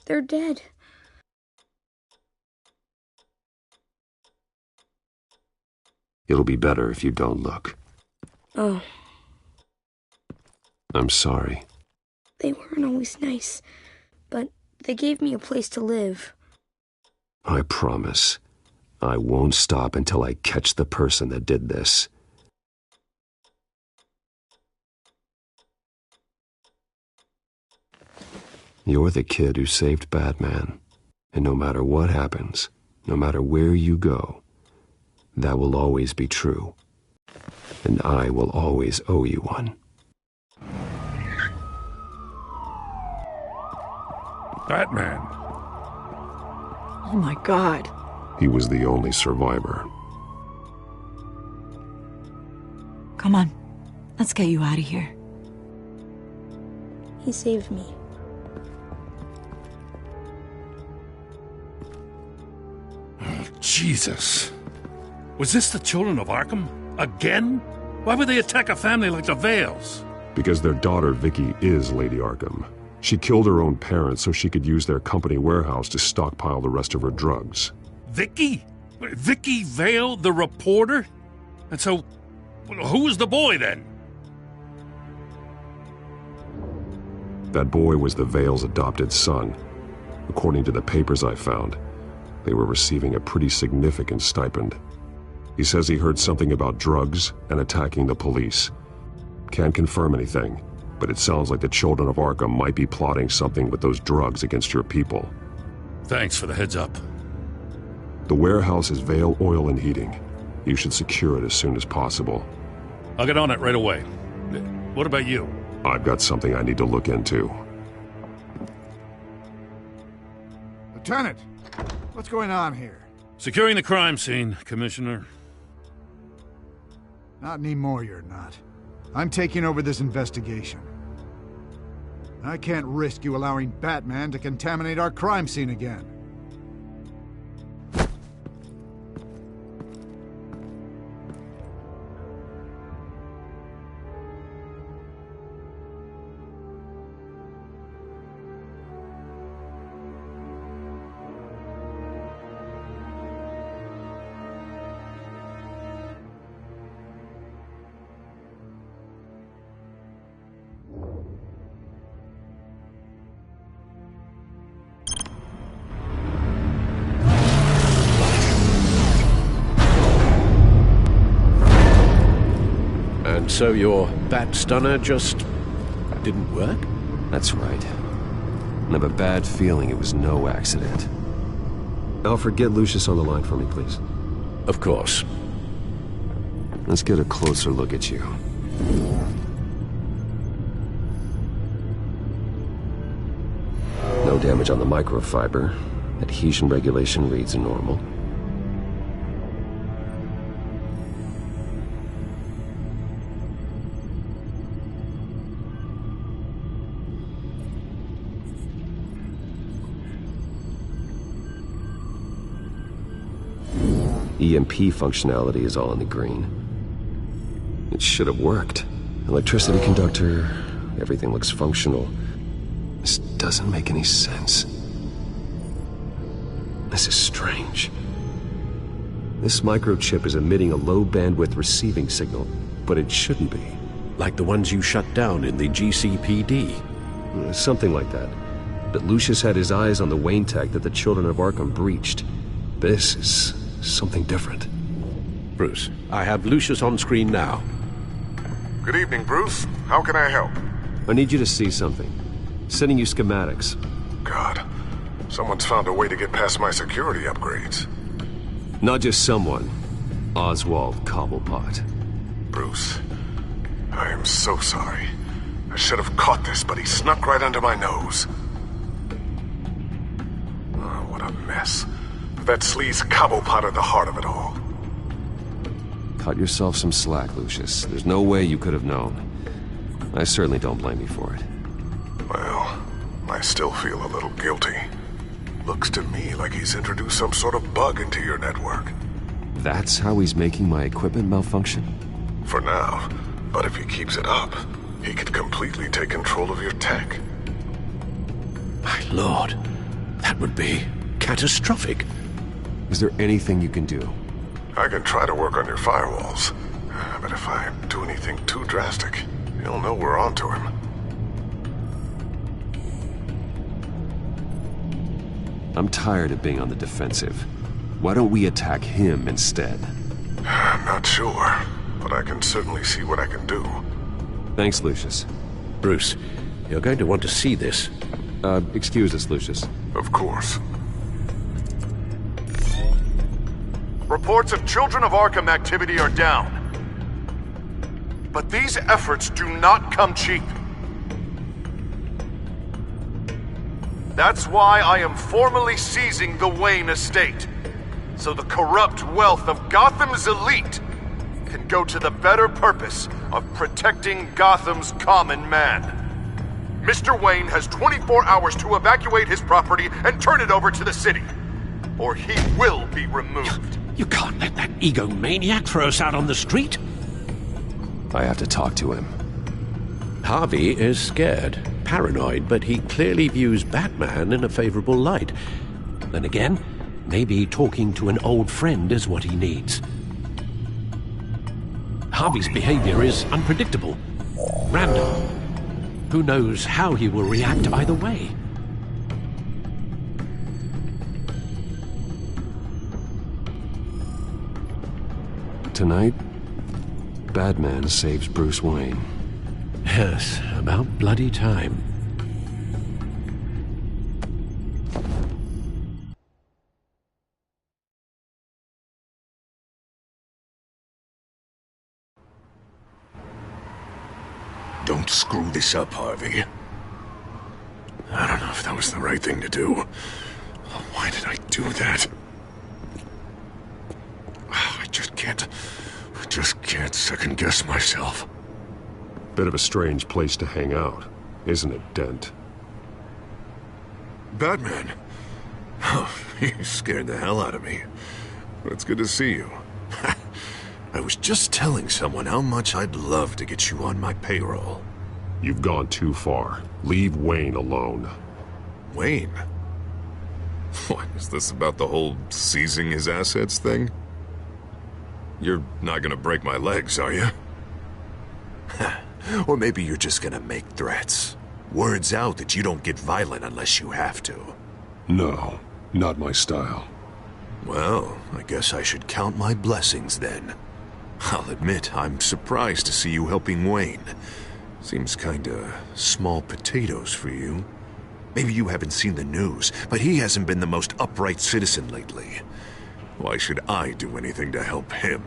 They're dead. It'll be better if you don't look. Oh, I'm sorry. they weren't always nice, but they gave me a place to live. I promise. I won't stop until I catch the person that did this. You're the kid who saved Batman. And no matter what happens, no matter where you go, that will always be true. And I will always owe you one. Batman. Oh my God. He was the only survivor. Come on. Let's get you out of here. He saved me. Oh, Jesus. Was this the children of Arkham? Again? Why would they attack a family like the Vales? Because their daughter, Vicky, is Lady Arkham. She killed her own parents so she could use their company warehouse to stockpile the rest of her drugs. Vicky? Vicky Vale, the reporter? And so, who was the boy then? That boy was the Vale's adopted son. According to the papers I found, they were receiving a pretty significant stipend. He says he heard something about drugs and attacking the police. Can't confirm anything, but it sounds like the children of Arkham might be plotting something with those drugs against your people. Thanks for the heads up. The warehouse is Vale Oil and Heating. You should secure it as soon as possible. I'll get on it right away. What about you? I've got something I need to look into. Lieutenant, what's going on here? Securing the crime scene, Commissioner. Not anymore, you're not. I'm taking over this investigation. I can't risk you allowing Batman to contaminate our crime scene again. And so your bat stunner just didn't work? That's right. I have a bad feeling it was no accident. Alfred, get Lucius on the line for me, please. Of course. Let's get a closer look at you. No damage on the microfiber. Adhesion regulation reads normal. EMP functionality is all in the green. It should have worked. Electricity conductor, everything looks functional. This doesn't make any sense. This is strange. This microchip is emitting a low-bandwidth receiving signal, but it shouldn't be. Like the ones you shut down in the GCPD? Something like that. But Lucius had his eyes on the Wayne tech that the children of Arkham breached. This is something different. Bruce, I have Lucius on screen now. Good evening, Bruce. How can I help? I need you to see something. Sending you schematics. God. Someone's found a way to get past my security upgrades. Not just someone. Oswald Cobblepot. Bruce, I am so sorry. I should have caught this, but he snuck right under my nose. Oh, what a mess. That sleaze Cobblepot at the heart of it all. Cut yourself some slack, Lucius. There's no way you could have known. I certainly don't blame you for it. Well, I still feel a little guilty. Looks to me like he's introduced some sort of bug into your network. That's how he's making my equipment malfunction? For now. But if he keeps it up, he could completely take control of your tech. My lord, that would be catastrophic. Is there anything you can do? I can try to work on your firewalls. But if I do anything too drastic, he'll know we're onto him. I'm tired of being on the defensive. Why don't we attack him instead? I'm not sure, but I can certainly see what I can do. Thanks, Lucius. Bruce, you're going to want to see this. Excuse us, Lucius. Of course. Reports of Children of Arkham activity are down. But these efforts do not come cheap. That's why I am formally seizing the Wayne estate, so the corrupt wealth of Gotham's elite can go to the better purpose of protecting Gotham's common man. Mr. Wayne has 24 hours to evacuate his property and turn it over to the city, or he will be removed. You can't let that egomaniac throw us out on the street. I have to talk to him. Harvey is scared, paranoid, but he clearly views Batman in a favorable light. Then again, maybe talking to an old friend is what he needs. Harvey's behavior is unpredictable, random. Who knows how he will react either way? Tonight, Batman saves Bruce Wayne. Yes, about bloody time. Don't screw this up, Harvey. I don't know if that was the right thing to do. Why did I do that? I just can't second-guess myself. Bit of a strange place to hang out, isn't it, Dent? Batman? Oh, you scared the hell out of me. It's good to see you. I was just telling someone how much I'd love to get you on my payroll. You've gone too far. Leave Wayne alone. Wayne? What, is this about the whole seizing his assets thing? You're not gonna break my legs, are you? Or maybe you're just gonna make threats. Words out that you don't get violent unless you have to. No, not my style. Well, I guess I should count my blessings then. I'll admit, I'm surprised to see you helping Wayne. Seems kinda small potatoes for you. Maybe you haven't seen the news, but he hasn't been the most upright citizen lately. Why should I do anything to help him?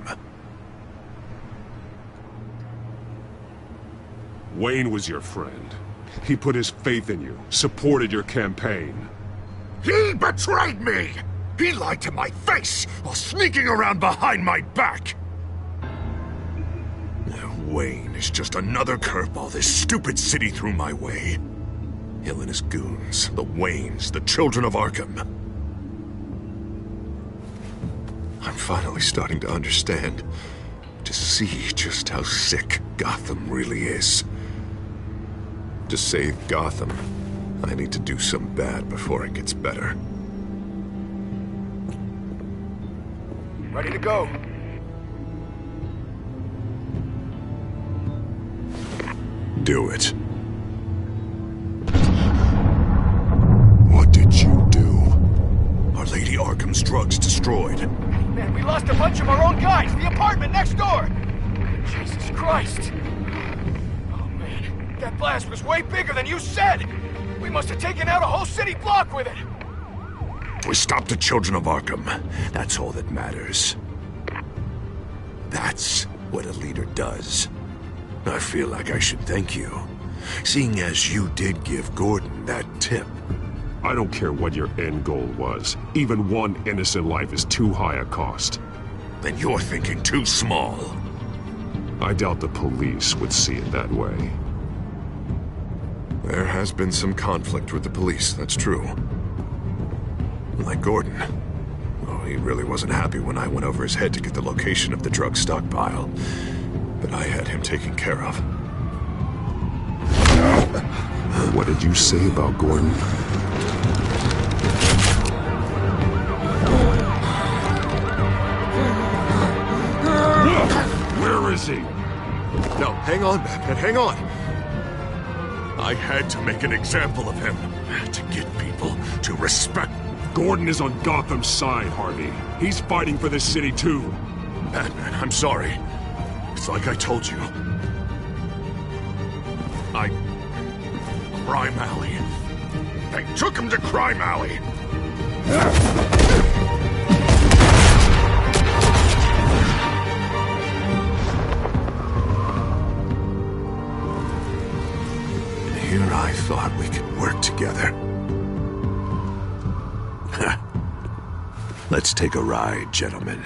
Wayne was your friend. He put his faith in you, supported your campaign. He betrayed me! He lied to my face while sneaking around behind my back! Wayne is just another curveball this stupid city threw my way. Hill and his goons, the Waynes, the Children of Arkham. I'm finally starting to understand, to see just how sick Gotham really is. To save Gotham, I need to do some bad before it gets better. Ready to go. Do it. What did you do? Our Lady Arkham's drugs destroyed. Man, we lost a bunch of our own guys. The apartment next door. Jesus Christ. Oh, man. That blast was way bigger than you said. We must have taken out a whole city block with it! We stopped the children of Arkham. That's all that matters. That's what a leader does. I feel like I should thank you, seeing as you did give Gordon that tip. I don't care what your end goal was. Even one innocent life is too high a cost. Then you're thinking too small. I doubt the police would see it that way. There has been some conflict with the police, that's true. Like Gordon. Oh, he really wasn't happy when I went over his head to get the location of the drug stockpile. But I had him taken care of. What did you say about Gordon? Where is he? No, hang on, Batman, hang on. I had to make an example of him. To get people to respect. Gordon is on Gotham's side, Harvey. He's fighting for this city, too. Batman, I'm sorry. It's like I told you. Crime Alley. They took him to Crime Alley. And here I thought we could work together. Let's take a ride, gentlemen.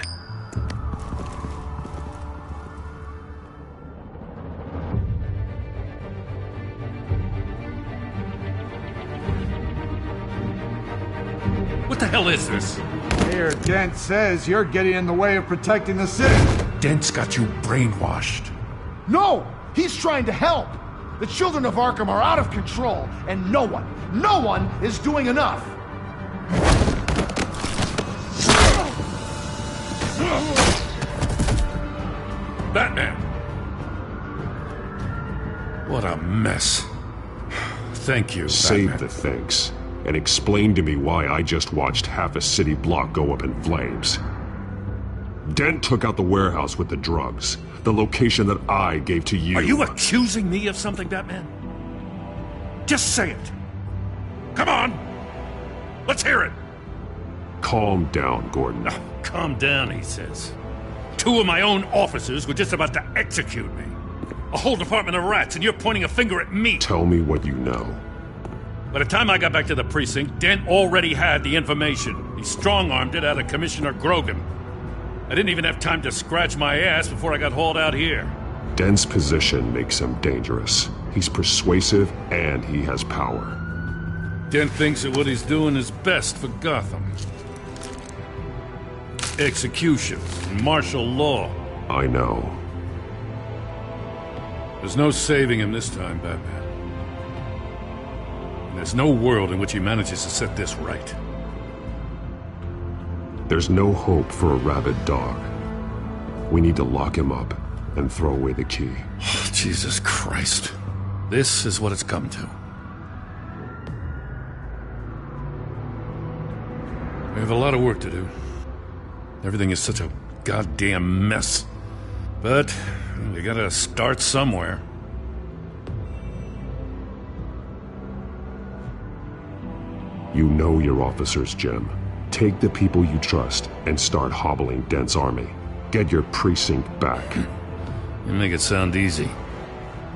What the hell is this? Mayor Dent says you're getting in the way of protecting the city. Dent's got you brainwashed. No! He's trying to help! The children of Arkham are out of control, and no one is doing enough! Batman! What a mess. Thank you, Save Batman. the thanks, and explain to me why I just watched half a city block go up in flames. Dent took out the warehouse with the drugs, the location that I gave to you. Are you accusing me of something, Batman? Just say it. Come on! Let's hear it! Calm down, Gordon. Oh, calm down, he says. 2 of my own officers were just about to execute me. A whole department of rats, and you're pointing a finger at me. Tell me what you know. By the time I got back to the precinct, Dent already had the information. He strong-armed it out of Commissioner Grogan. I didn't even have time to scratch my ass before I got hauled out here. Dent's position makes him dangerous. He's persuasive, and he has power. Dent thinks that what he's doing is best for Gotham. Execution, martial law. I know. There's no saving him this time, Batman. And there's no world in which he manages to set this right. There's no hope for a rabid dog. We need to lock him up and throw away the key. Oh, Jesus Christ. This is what it's come to. We have a lot of work to do. Everything is such a goddamn mess. But we gotta start somewhere. You know your officers, Jim. Take the people you trust and start hobbling Dent's army. Get your precinct back. You make it sound easy.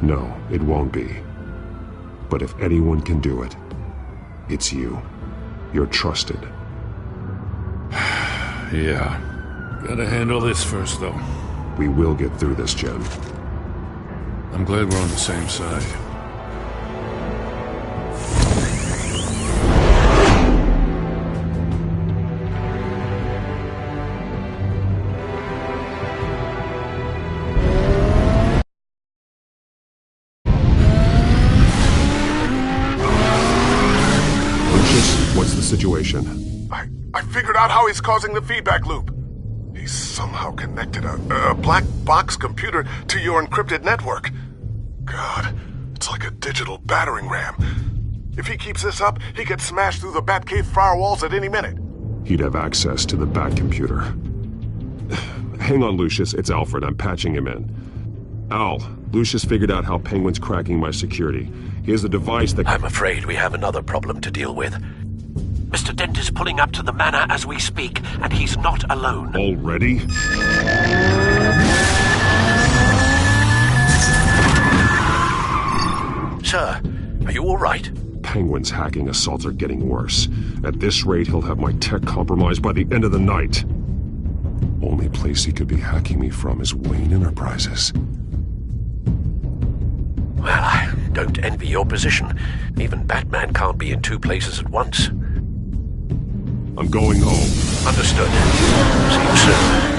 No, it won't be. But if anyone can do it, it's you. You're trusted. Yeah. Gotta handle this first, though. We will get through this, Jim. I'm glad we're on the same side. What's the situation? I figured out how he's causing the feedback loop. He's somehow connected a black box computer to your encrypted network. God, it's like a digital battering ram. If he keeps this up, he could smash through the Batcave firewalls at any minute. He'd have access to the Bat computer. Hang on, Lucius. It's Alfred. I'm patching him in. Al, Lucius figured out how Penguin's cracking my security. He has a device that... I'm afraid we have another problem to deal with. Mr. Dent is pulling up to the manor as we speak, and he's not alone. Already? Sir, are you all right? Penguin's hacking assaults are getting worse. At this rate, he'll have my tech compromised by the end of the night. Only place he could be hacking me from is Wayne Enterprises. Well, I don't envy your position. Even Batman can't be in two places at once. I'm going home. Understood. See you soon.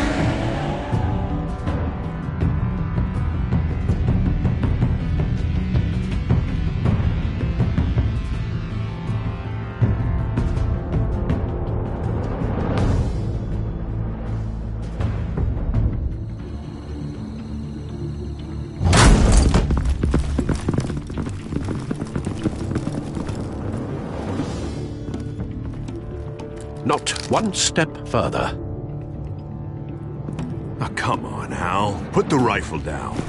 Not one step further. Oh, come on, Al. Put the rifle down.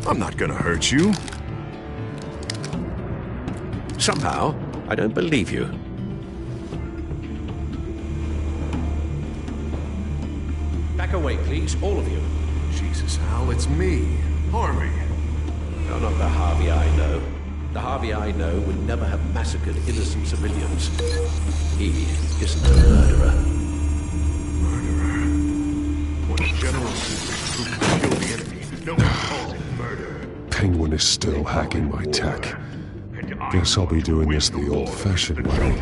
I'm not gonna hurt you. Somehow, I don't believe you. Back away, please, all of you. Jesus, Al, it's me, Harvey. You're not the Harvey I know. The Harvey I know would never have massacred innocent civilians. He isn't a murderer. Murderer? When a general who can kill the enemy, no one calls it murder. Penguin is still hacking my tech. Guess I'll be doing this the old-fashioned way.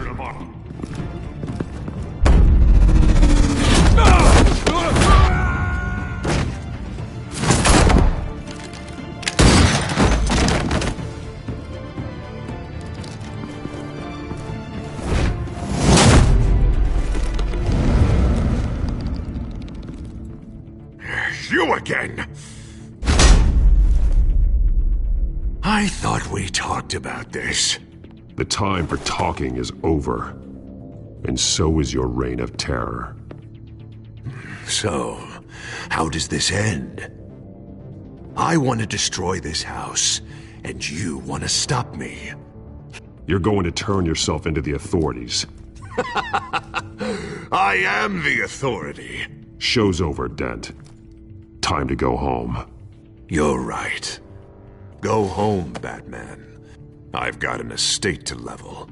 You again! I thought we talked about this. The time for talking is over. And so is your reign of terror. So, how does this end? I want to destroy this house, and you want to stop me. You're going to turn yourself into the authorities. I am the authority. Show's over, Dent. Time to go home. You're right. Go home, Batman. I've got an estate to level.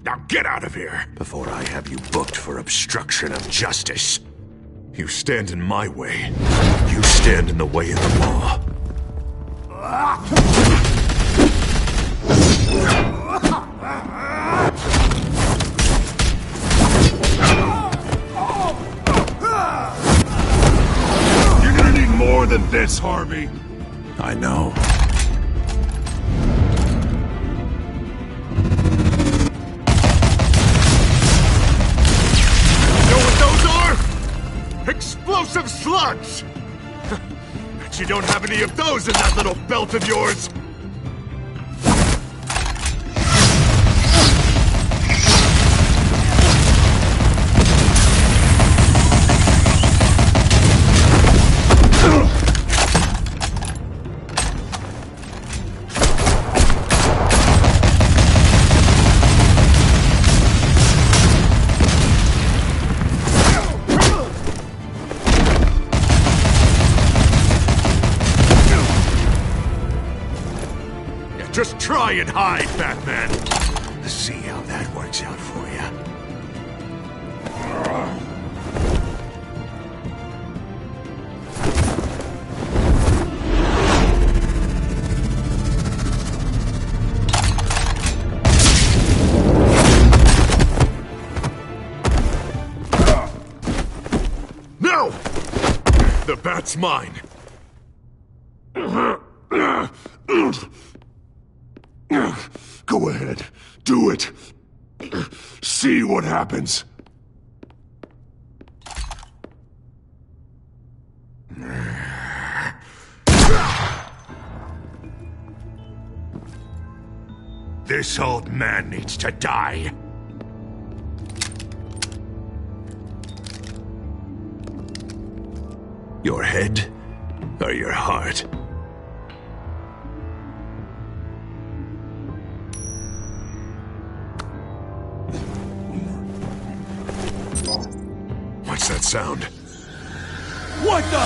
Now get out of here before I have you booked for obstruction of justice. You stand in my way. You stand in the way of the law. You're gonna need more than this, Harvey. I know. Explosive slugs! Bet you don't have any of those in that little belt of yours! Just try and hide, Batman. Let's see how that works out for you. No! The bat's mine. Go ahead. Do it. See what happens. This old man needs to die. Your head or your heart? makes that sound? What the?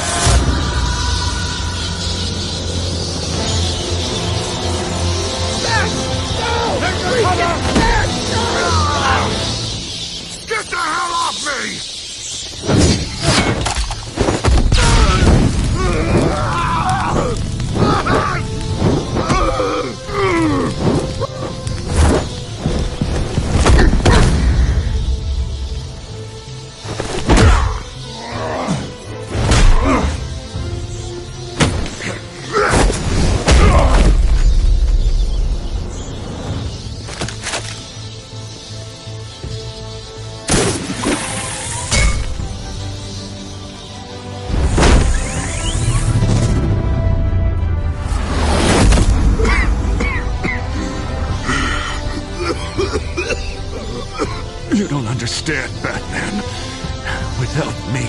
Get the hell off me! You don't understand, Batman. Without me,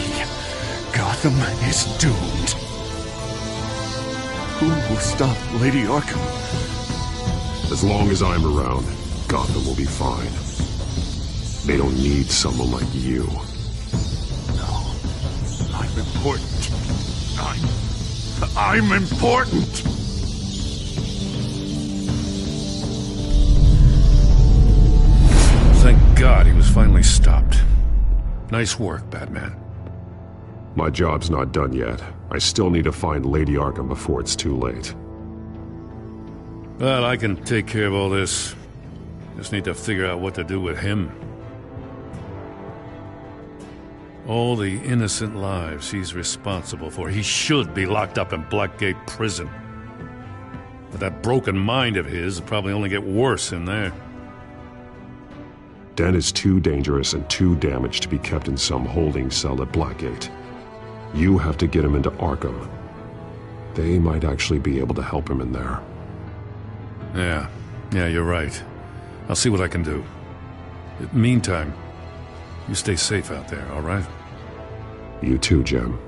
Gotham is doomed. Who will stop Lady Arkham? As long as I'm around, Gotham will be fine. They don't need someone like you. No. I'm important. I'm important! Thank God he was finally stopped. Nice work, Batman. My job's not done yet. I still need to find Lady Arkham before it's too late. Well, I can take care of all this. Just need to figure out what to do with him. All the innocent lives he's responsible for. He should be locked up in Blackgate Prison. But that broken mind of his will probably only get worse in there. Dent is too dangerous and too damaged to be kept in some holding cell at Blackgate. You have to get him into Arkham. They might actually be able to help him in there. Yeah, you're right. I'll see what I can do. Meantime, you stay safe out there, all right? You too, Jim.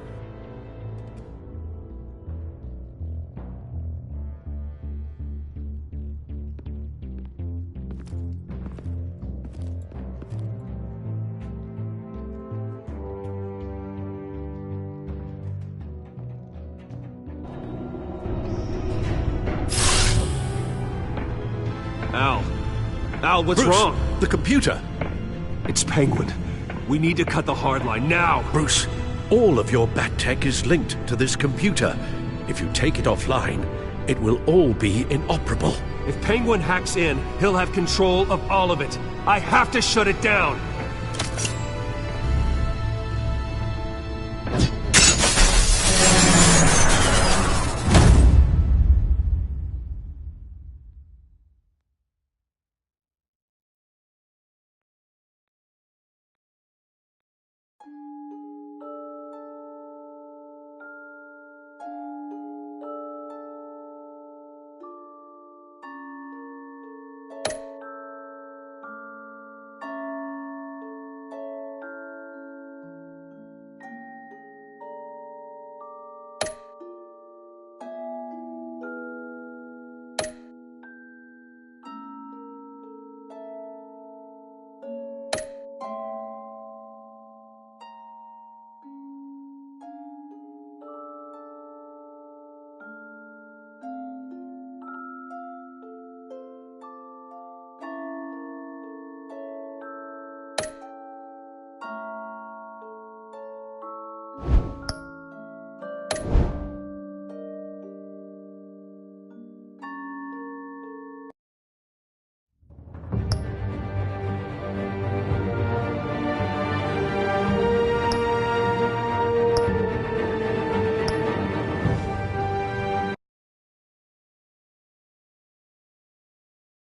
Al, what's Bruce, wrong? The computer. It's Penguin. We need to cut the hard line now. Bruce, all of your bat tech is linked to this computer. If you take it offline, it will all be inoperable. If Penguin hacks in, he'll have control of all of it. I have to shut it down.